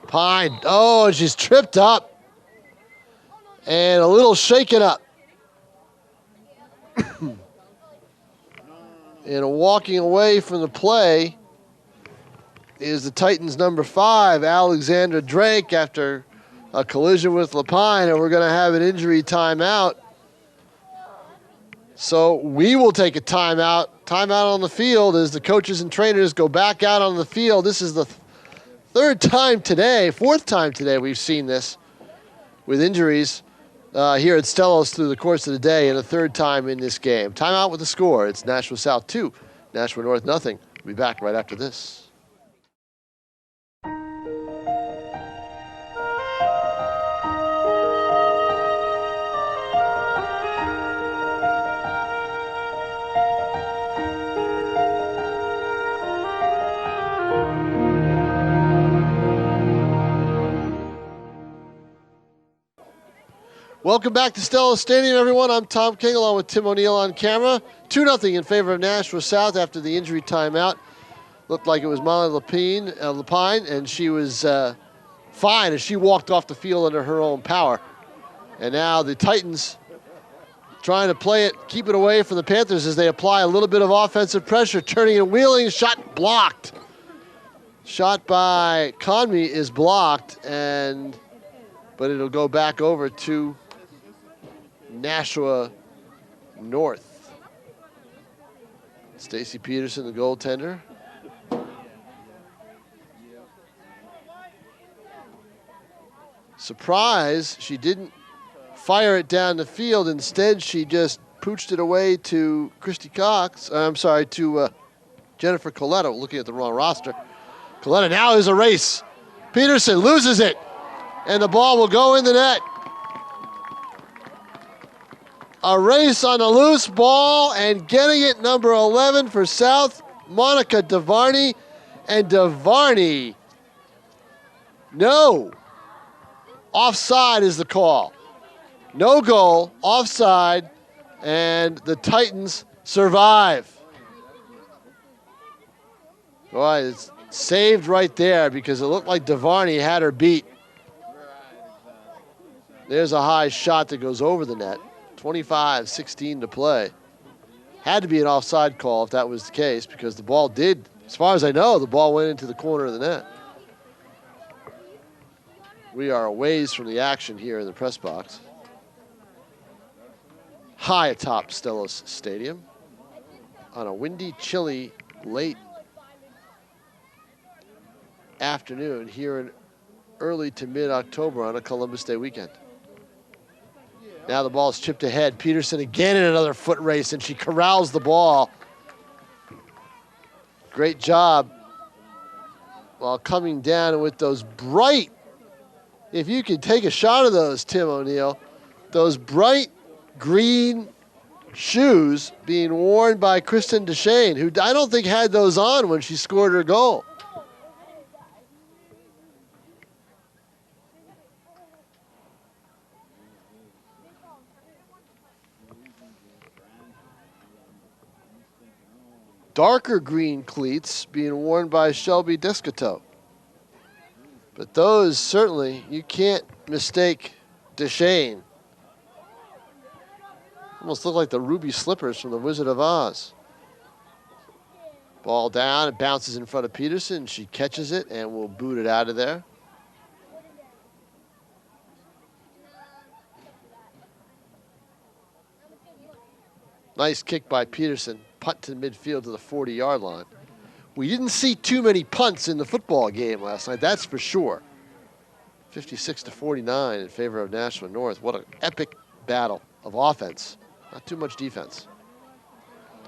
Pine, oh, and she's tripped up. And a little shaken up. And walking away from the play is the Titans' number 5, Alexandra Drake, after a collision with Lapine, and we're going to have an injury timeout. So we will take a timeout. Timeout on the field as the coaches and trainers go back out on the field. This is the fourth time today we've seen this with injuries here at Stellos through the course of the day, and a third time in this game. Timeout with the score. It's Nashua South 2, Nashua North nothing. We'll be back right after this. Welcome back to Stellos Stadium, everyone. I'm Tom King, along with Tim O'Neill on camera. 2-0 in favor of Nashua South after the injury timeout. Looked like it was Molly Lapine, and she was fine as she walked off the field under her own power. And now the Titans trying to play it, keep it away from the Panthers as they apply a little bit of offensive pressure, turning and wheeling, shot blocked. Shot by Conmee is blocked, but it'll go back over to Nashua North. Stacy Peterson, the goaltender. Surprise, she didn't fire it down the field. Instead, she just pooched it away to to Jennifer Coletta, looking at the wrong roster. Coletta now is a race. Peterson loses it, and the ball will go in the net. A race on a loose ball, and getting it, number 11 for South, Monica DeVarney. And DeVarney, no. Offside is the call. No goal, offside, and the Titans survive. Boy, it's saved right there because it looked like DeVarney had her beat. There's a high shot that goes over the net. 25-16 to play. Had to be an offside call if that was the case, because the ball did, as far as I know, the ball went into the corner of the net. We are a ways from the action here in the press box. High atop Stellos Stadium on a windy, chilly, late afternoon here in early to mid-October on a Columbus Day weekend. Now the ball is chipped ahead. Peterson again in another foot race, and she corrals the ball. Great job while coming down with those bright, if you could take a shot of those, Tim O'Neill, those bright green shoes being worn by Kristen DeShane, who I don't think had those on when she scored her goal. Darker green cleats being worn by Shelby Descoteau. But those certainly, you can't mistake DeShane. Almost look like the ruby slippers from the Wizard of Oz. Ball down, it bounces in front of Peterson. She catches it and will boot it out of there. Nice kick by Peterson. Punt to midfield to the 40-yard line. We didn't see too many punts in the football game last night, that's for sure. 56-49 in favor of Nashua North. What an epic battle of offense. Not too much defense.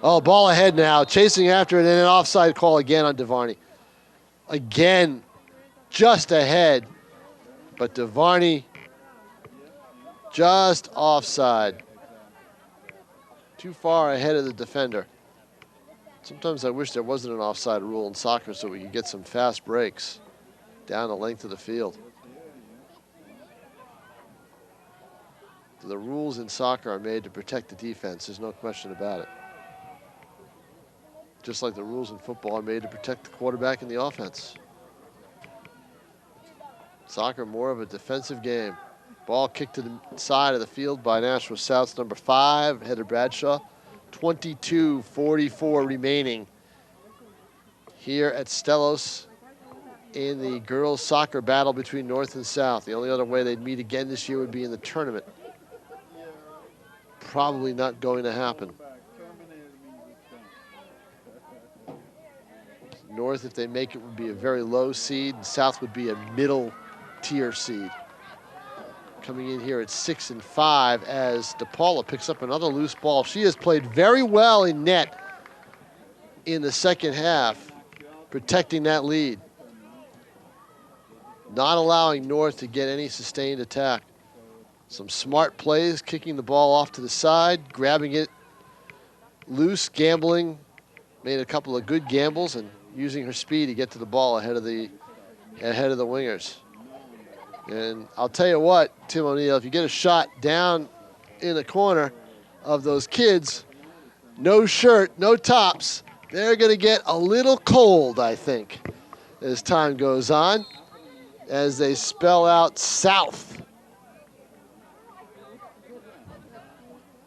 Oh, ball ahead now, chasing after it, and an offside call again on DeVarney. Again, just ahead, but DeVarney just offside. Too far ahead of the defender. Sometimes I wish there wasn't an offside rule in soccer so we could get some fast breaks down the length of the field. The rules in soccer are made to protect the defense. There's no question about it. Just like the rules in football are made to protect the quarterback and the offense. Soccer more of a defensive game. Ball kicked to the side of the field by Nashua South's number 5, Heather Bradshaw. 22:44 remaining here at Stellos in the girls soccer battle between North and South. The only other way they'd meet again this year would be in the tournament. Probably not going to happen. North, if they make it, would be a very low seed. And South would be a middle tier seed. Coming in here at 6 and 5 as DePaula picks up another loose ball. She has played very well in net in the second half, protecting that lead. Not allowing North to get any sustained attack. Some smart plays, kicking the ball off to the side, grabbing it loose, gambling. Made a couple of good gambles and using her speed to get to the ball ahead of the wingers. And I'll tell you what, Tim O'Neill, if you get a shot down in the corner of those kids, no shirt, no tops, they're going to get a little cold, I think, as time goes on, as they spell out South.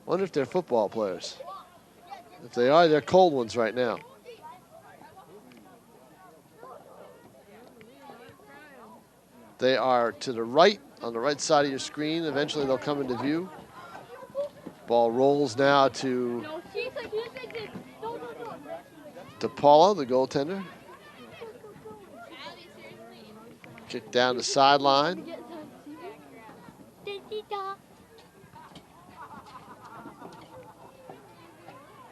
Wonder if they're football players. If they are, they're cold ones right now. They are to the right, on the right side of your screen. Eventually they'll come into view. Ball rolls now to Paula, the goaltender. Kick down the sideline.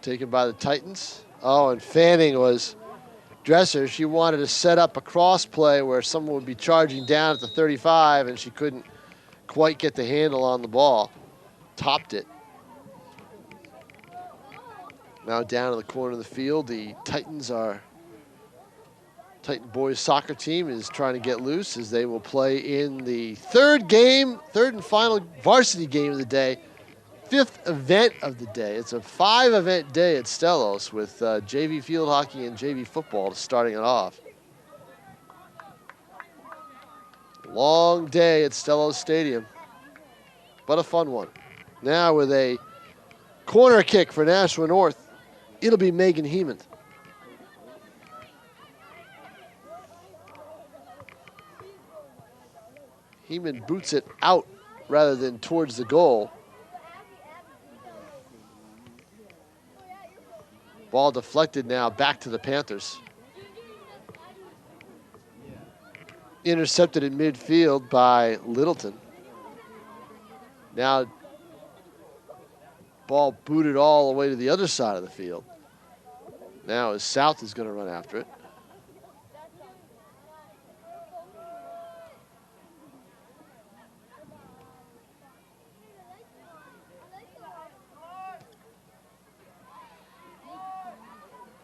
Taken by the Titans. Oh, and Fanning was Dresser. She wanted to set up a cross play where someone would be charging down at the 35, and she couldn't quite get the handle on the ball. Topped it. Now down in the corner of the field, the Titan boys soccer team is trying to get loose as they will play in the third and final varsity game of the day. 5th event of the day. It's a 5-event day at Stellos with JV field hockey and JV football starting it off. Long day at Stellos Stadium, but a fun one. Now with a corner kick for Nashua North, it'll be Megan Heeman. Heeman boots it out rather than towards the goal. Ball deflected now back to the Panthers. Intercepted in midfield by Littleton. Now ball booted all the way to the other side of the field. Now as South is going to run after it.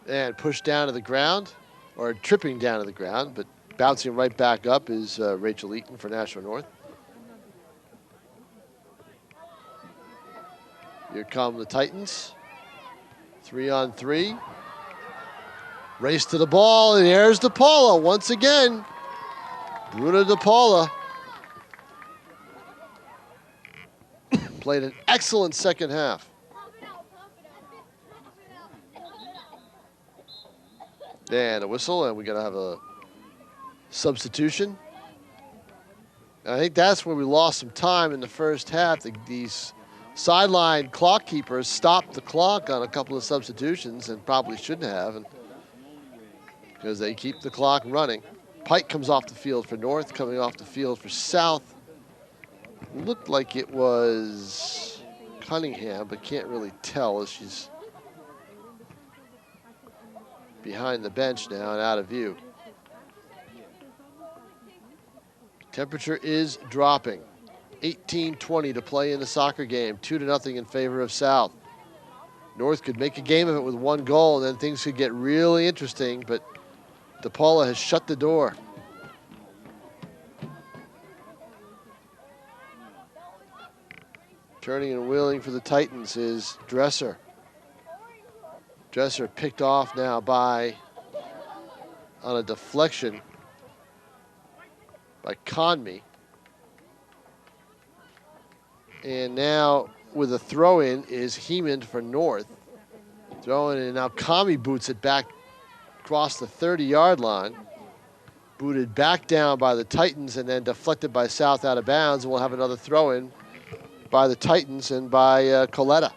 And pushed down to the ground, or tripping down to the ground, but bouncing right back up is Rachel Eaton for Nashua North. Here come the Titans. 3-on-3. Race to the ball, and there's DePaula once again. Bruna DePaula played an excellent second half. And a whistle, and we're going to have a substitution. And I think that's where we lost some time in the first half. These sideline clock keepers stopped the clock on a couple of substitutions and probably shouldn't have, because they keep the clock running. Pike comes off the field for North, coming off the field for South. Looked like it was Cunningham, but can't really tell as she's behind the bench now and out of view. Temperature is dropping. 18:20 to play in the soccer game. 2-0 in favor of South. North could make a game of it with one goal, and then things could get really interesting, but DePaula has shut the door. Turning and wheeling for the Titans is Dresser. Dresser picked off now on a deflection by Conmee. And now with a throw-in is Heeman for North. Throwing in, and now Conmee boots it back across the 30-yard line. Booted back down by the Titans and then deflected by South out of bounds. And we'll have another throw-in by the Titans and by Coletta.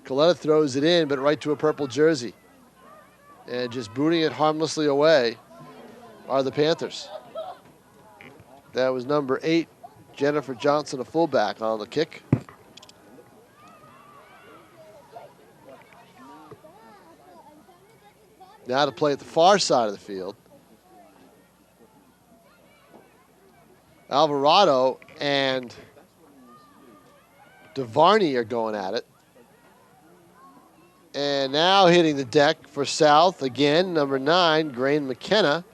Coletta throws it in, but right to a purple jersey. And just booting it harmlessly away are the Panthers. That was number 8, Jennifer Johnson, a fullback, on the kick. Now to play at the far side of the field. Alvarado and DeVarney are going at it. And now hitting the deck for South, again, number 9, Grain McKenna.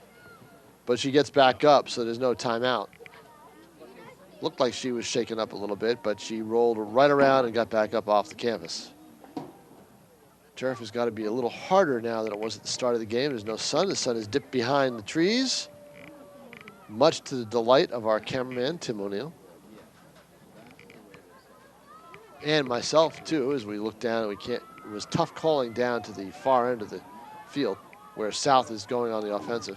But she gets back up, so there's no timeout. Looked like she was shaken up a little bit, but she rolled right around and got back up off the canvas. Turf has got to be a little harder now than it was at the start of the game. There's no sun. The sun is dipped behind the trees, much to the delight of our cameraman, Tim O'Neill. And myself, too, as we look down and it was tough calling down to the far end of the field where South is going on the offensive.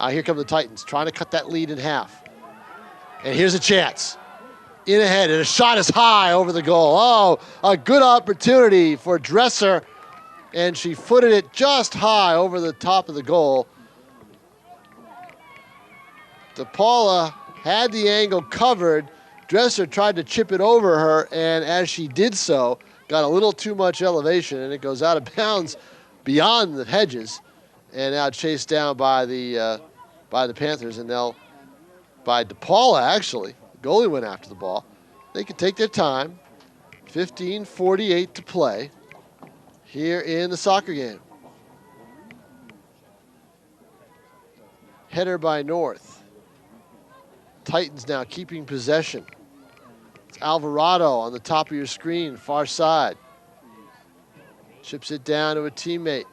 Here come the Titans trying to cut that lead in half. And here's a chance. In ahead, and a shot is high over the goal. Oh, a good opportunity for Dresser. And she footed it just high over the top of the goal. DePaula had the angle covered. Dresser tried to chip it over her, and as she did so, got a little too much elevation, and it goes out of bounds beyond the hedges, and now chased down by the Panthers, and by DePaula, actually. The goalie went after the ball. They can take their time. 15:48 to play here in the soccer game. Header by North. Titans now keeping possession. It's Alvarado on the top of your screen, far side. Chips it down to a teammate.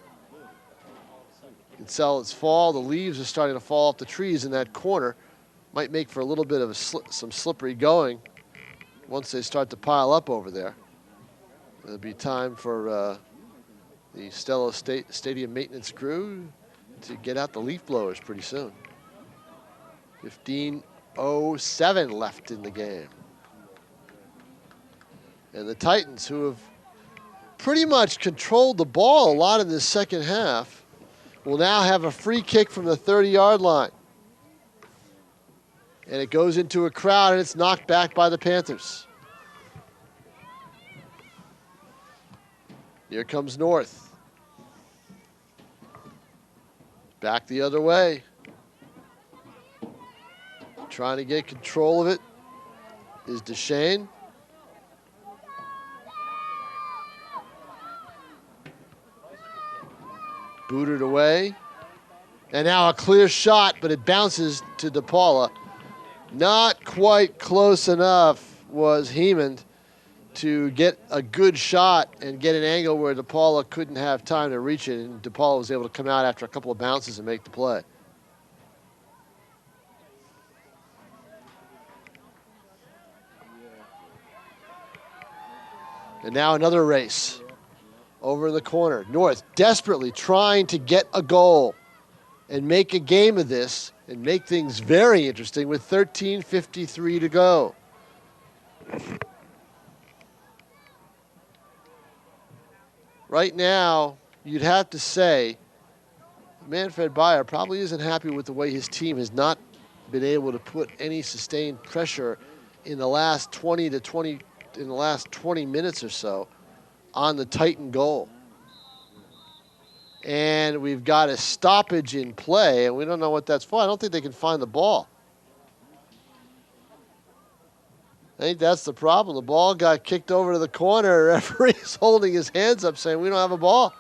Its fall. The leaves are starting to fall off the trees in that corner. Might make for a little bit of some slippery going once they start to pile up over there. It'll be time for the Stellos Stadium maintenance crew to get out the leaf blowers pretty soon. 15 4:07 left in the game. And the Titans, who have pretty much controlled the ball a lot in this second half, will now have a free kick from the 30-yard line. And it goes into a crowd, and it's knocked back by the Panthers. Here comes North. Back the other way. Trying to get control of it is Deshane. Booted away. And now a clear shot, but it bounces to DePaula. Not quite close enough was Hemond to get a good shot and get an angle where DePaula couldn't have time to reach it, and DePaula was able to come out after a couple of bounces and make the play. And now another race over in the corner. North desperately trying to get a goal and make a game of this and make things very interesting with 13:53 to go. Right now, you'd have to say Manfred Bayer probably isn't happy with the way his team has not been able to put any sustained pressure in the last 20 minutes or so on the Titan goal. And we've got a stoppage in play, and we don't know what that's for. I don't think they can find the ball. I think that's the problem. The ball got kicked over to the corner. The referee's holding his hands up saying, we don't have a ball.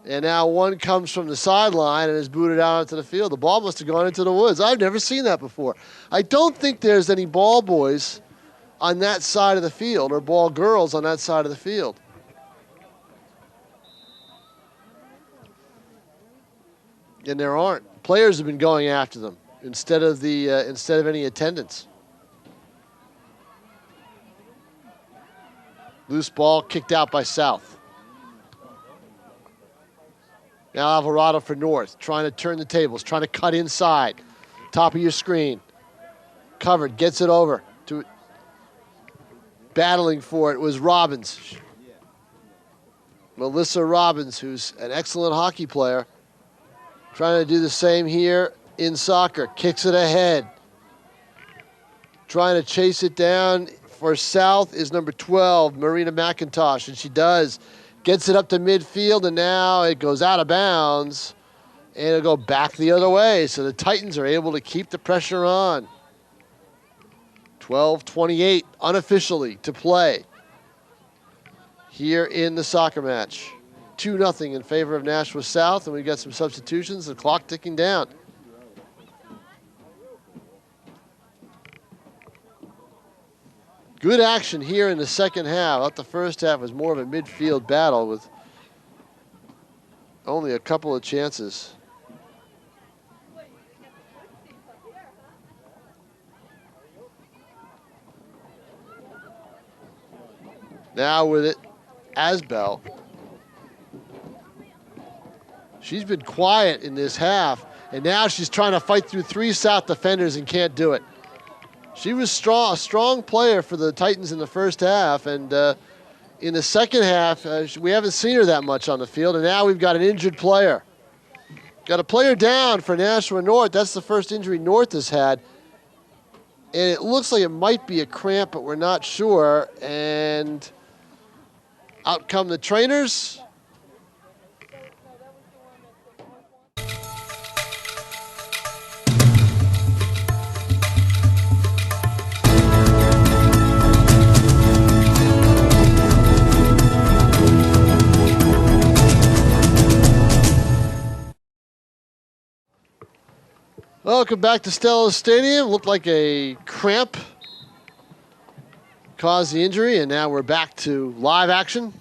And now one comes from the sideline and is booted out onto the field. The ball must have gone into the woods. I've never seen that before. I don't think there's any ball boys on that side of the field or ball girls on that side of the field. And there aren't. Players have been going after them instead of any attendance. Loose ball kicked out by South. Now Alvarado for North, trying to turn the tables, trying to cut inside. Top of your screen. Covered, gets it over. Battling for it was Robbins. Melissa Robbins, who's an excellent hockey player. Trying to do the same here in soccer. Kicks it ahead. Trying to chase it down for South is number 12, Marina McIntosh, and she does. Gets it up to midfield, and now it goes out of bounds, and it'll go back the other way. So the Titans are able to keep the pressure on. 12:28 unofficially to play here in the soccer match. 2-0 in favor of Nashua South, and we've got some substitutions, the clock ticking down. Good action here in the second half. Out the first half was more of a midfield battle with only a couple of chances. Now with it, Asbel. She's been quiet in this half, and now she's trying to fight through 3 South defenders and can't do it. She was a strong player for the Titans in the first half, and in the second half, we haven't seen her that much on the field, and now we've got an injured player. Got a player down for Nashua North. That's the first injury North has had, and it looks like it might be a cramp, but we're not sure, and out come the trainers. Welcome back to Stellos Stadium. Looked like a cramp caused the injury, and now we're back to live action.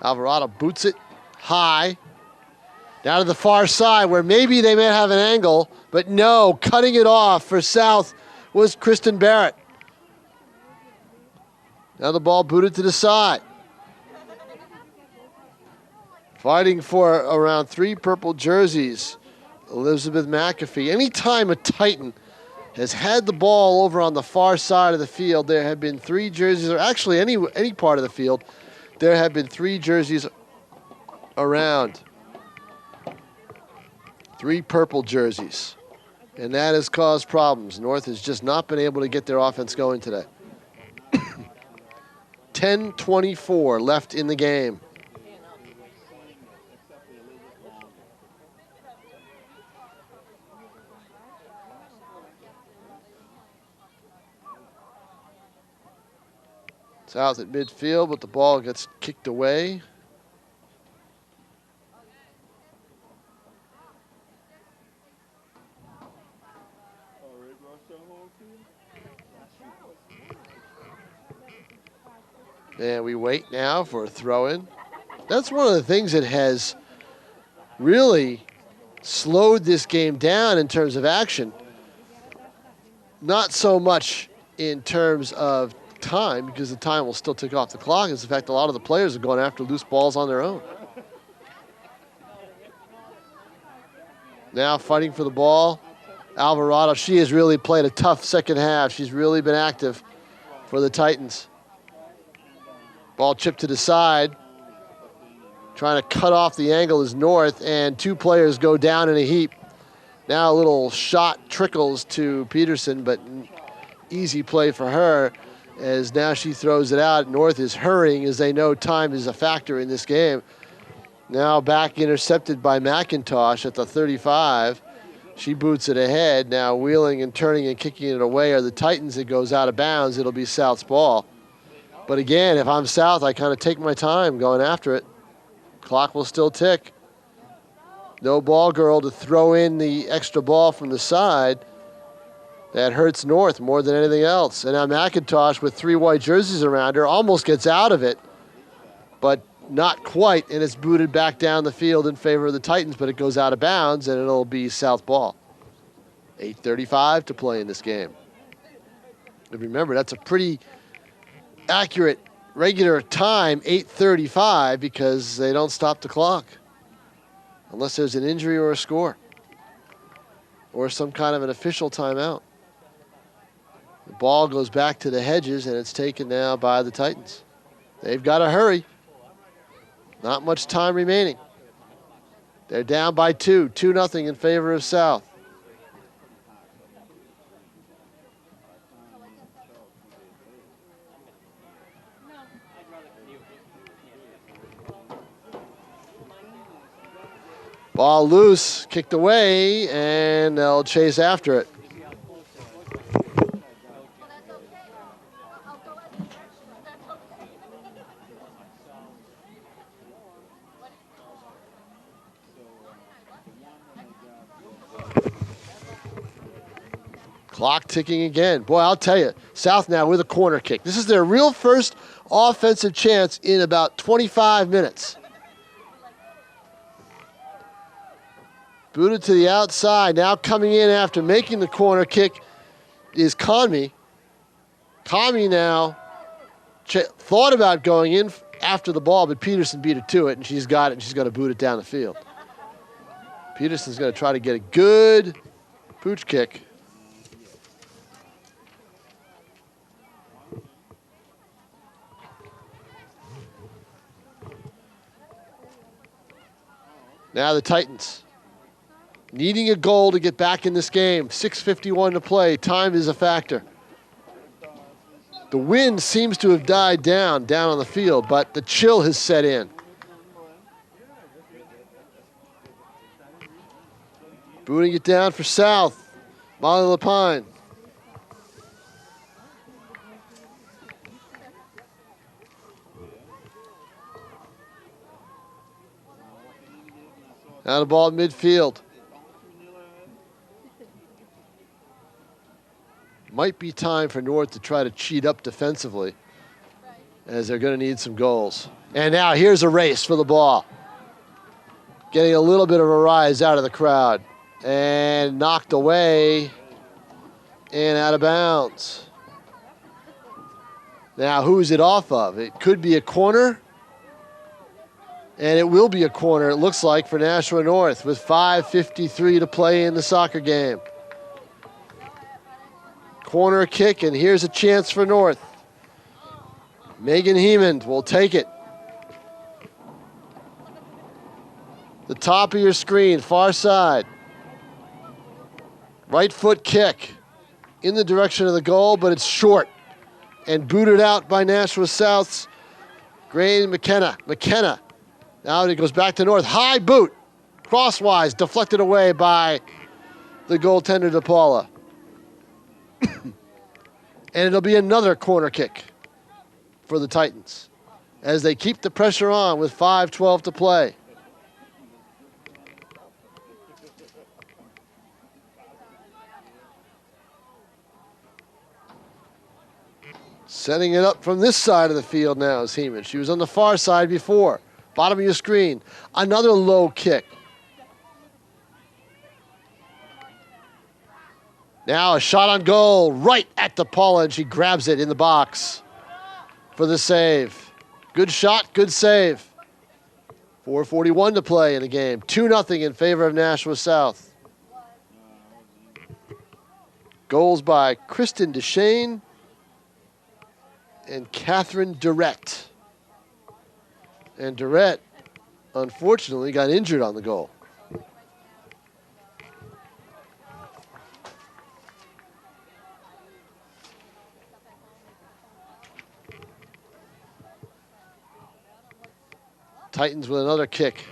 Alvarado boots it high. Down to the far side where maybe they may have an angle, but no, cutting it off for South was Kristen Barrett. Now the ball booted to the side. Fighting for around 3 purple jerseys Elizabeth McAfee. Anytime a Titan has had the ball over on the far side of the field, there have been 3 jerseys, or actually any part of the field, there have been 3 jerseys around. 3 purple jerseys. And that has caused problems. North has just not been able to get their offense going today. 10:24 left in the game. South at midfield, but the ball gets kicked away. And we wait now for a throw-in. That's one of the things that has really slowed this game down in terms of action. Not so much in terms of time, because the time will still tick off the clock. It's the fact a lot of the players are going after loose balls on their own. Now fighting for the ball. Alvarado, she has really played a tough second half. She's really been active for the Titans. Ball chipped to the side. Trying to cut off the angle is North, and 2 players go down in a heap. Now a little shot trickles to Peterson, but easy play for her, as now she throws it out. North is hurrying, as they know time is a factor in this game. Now back intercepted by McIntosh at the 35. She boots it ahead. Now wheeling and turning and kicking it away are the Titans. It goes out of bounds. It'll be South's ball. But again, if I'm South, I kind of take my time going after it. Clock will still tick. No ball girl to throw in the extra ball from the side. That hurts North more than anything else. And now McIntosh, with 3 white jerseys around her, almost gets out of it, but not quite, and it's booted back down the field in favor of the Titans, but it goes out of bounds, and it'll be South ball. 8:35 to play in this game. And remember, that's a pretty accurate regular time, 8:35, because they don't stop the clock unless there's an injury or a score or some kind of an official timeout. The ball goes back to the hedges, and it's taken now by the Titans. They've got to hurry. Not much time remaining. They're down by 2, 2-0 in favor of South. Ball loose, kicked away, and they'll chase after it. Clock ticking again. Boy, I'll tell you, South now with a corner kick. This is their real first offensive chance in about 25 minutes. Booted to the outside. Now coming in after making the corner kick is Conmee. Conmee now thought about going in after the ball, but Peterson beat her to it, and she's got it, and she's going to boot it down the field. Peterson's going to try to get a good pooch kick. Now the Titans needing a goal to get back in this game. 6:51 to play. Time is a factor. The wind seems to have died down on the field, but the chill has set in. Booting it down for South. Molly Lapine. Now the ball at midfield. Might be time for North to try to cheat up defensively, as they're going to need some goals. And now here's a race for the ball. Getting a little bit of a rise out of the crowd. And knocked away and out of bounds. Now who's it off of? It could be a corner. And it will be a corner, it looks like, for Nashua North with 5:53 to play in the soccer game. Corner kick, and here's a chance for North. Megan Hemond will take it. The top of your screen, far side. Right foot kick in the direction of the goal, but it's short and booted out by Nashua South's Grain McKenna. McKenna. Now it goes back to North. High boot. Crosswise, deflected away by the goaltender, DePaula. And it'll be another corner kick for the Titans as they keep the pressure on with 5:12 to play. Setting it up from this side of the field now is Heeman. She was on the far side before. Bottom of your screen. Another low kick. Now a shot on goal right at DePaula, and she grabs it in the box for the save. Good shot, good save. 4:41 to play in the game. 2-0 in favor of Nashua South. Goals by Kristen DeShane and Catherine Durrett. And Durrett, unfortunately, got injured on the goal. Titans with another kick.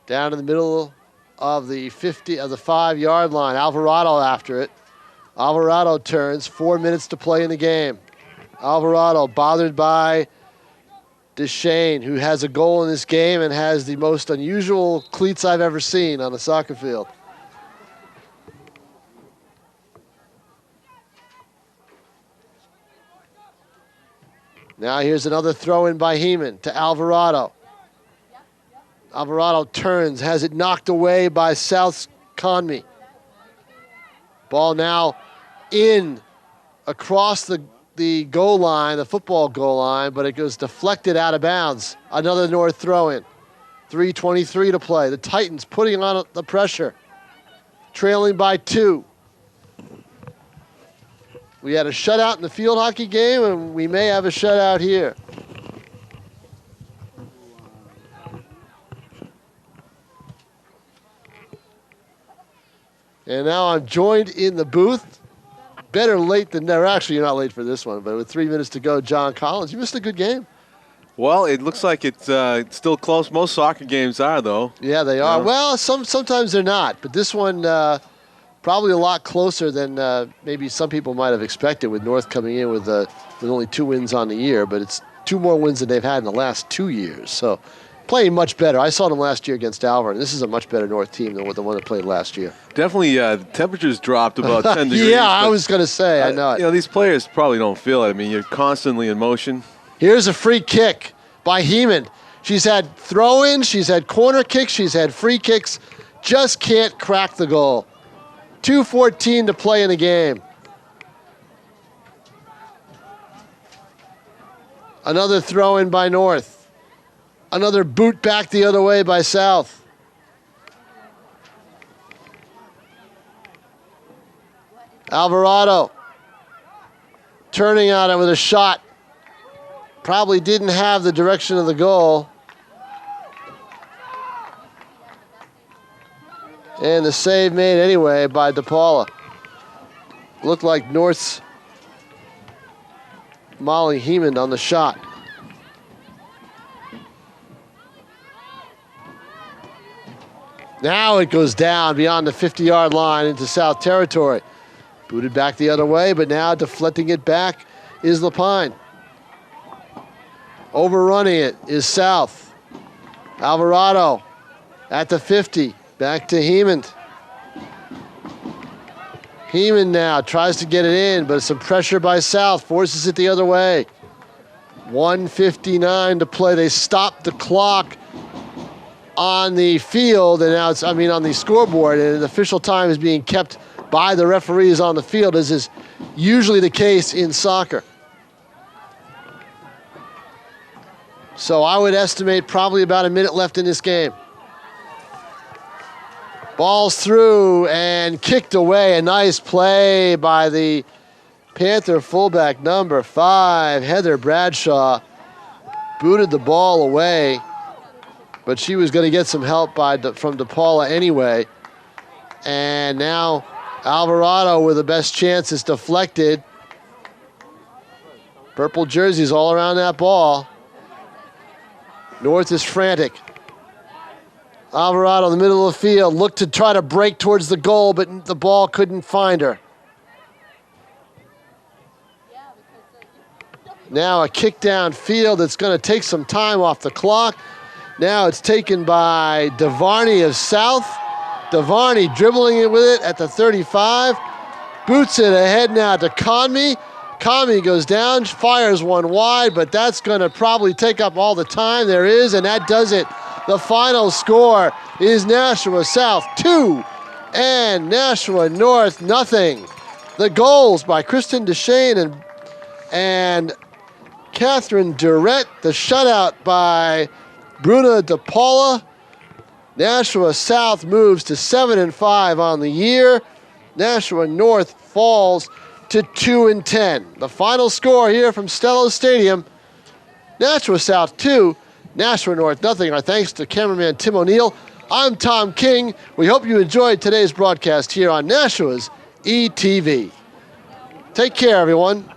Down in the middle of the 5-yard line. Alvarado after it. Alvarado turns. 4 minutes to play in the game. Alvarado bothered by DeShane, who has a goal in this game and has the most unusual cleats I've ever seen on a soccer field. Now here's another throw-in by Heeman to Alvarado. Alvarado turns, has it knocked away by South's Conmee. Ball now in across the goal line, the football goal line, but it goes deflected out of bounds. Another North throw-in. 3:23 to play. The Titans putting on the pressure, trailing by 2. We had a shutout in the field hockey game, and we may have a shutout here. And now I'm joined in the booth. Better late than never. Actually, you're not late for this one, but with 3 minutes to go, John Collins. You missed a good game. Well, it looks like it's still close. Most soccer games are, though. Yeah, they are. Well, sometimes they're not, but this one probably a lot closer than maybe some people might have expected, with North coming in with only 2 wins on the year, but it's 2 more wins than they've had in the last 2 years. So playing much better. I saw them last year against Alvar, and this is a much better North team than the one that played last year. Definitely, the temperatures dropped about 10 degrees. Yeah, I was going to say, I know it. You know, these players probably don't feel it. I mean, you're constantly in motion. Here's a free kick by Heeman. She's had throw-ins, she's had corner kicks, she's had free kicks. Just can't crack the goal. 2:14 to play in the game. Another throw-in by North. Another boot back the other way by South. Alvarado turning on it with a shot. Probably didn't have the direction of the goal. And the save made anyway by DePaula. Looked like North's Molly Heeman on the shot. Now it goes down beyond the 50-yard line into South territory. Booted back the other way, but now deflecting it back is Lapine. Overrunning it is South. Alvarado at the 50. Back to Heeman. Heeman now tries to get it in, but some pressure by South forces it the other way. 1:59 to play. They stopped the clock on the field, and now on the scoreboard, and the official time is being kept by the referees on the field, as is usually the case in soccer. So I would estimate probably about a minute left in this game. Ball's through and kicked away. A nice play by the Panther fullback number 5, Heather Bradshaw. Booted the ball away, but she was going to get some help from DePaula anyway. And now Alvarado with the best chance is deflected. Purple jerseys all around that ball. North is frantic. Alvarado in the middle of the field looked to try to break towards the goal, but the ball couldn't find her. Now a kick downfield that's going to take some time off the clock. Now it's taken by DeVarney of South. DeVarney dribbling it with it at the 35. Boots it ahead now to Conmee. Conmee goes down, fires one wide, but that's going to probably take up all the time there is, and that does it. The final score is Nashua South 2 and Nashua North nothing. The goals by Kristen Deshane and Catherine Durrett. The shutout by Bruna DePaula. Nashua South moves to 7-5 on the year. Nashua North falls to 2-10. The final score here from Stellos Stadium: Nashua South 2, Nashua North nothing. Our thanks to cameraman Tim O'Neill. I'm Tom King. We hope you enjoyed today's broadcast here on Nashua's ETV. Take care, everyone.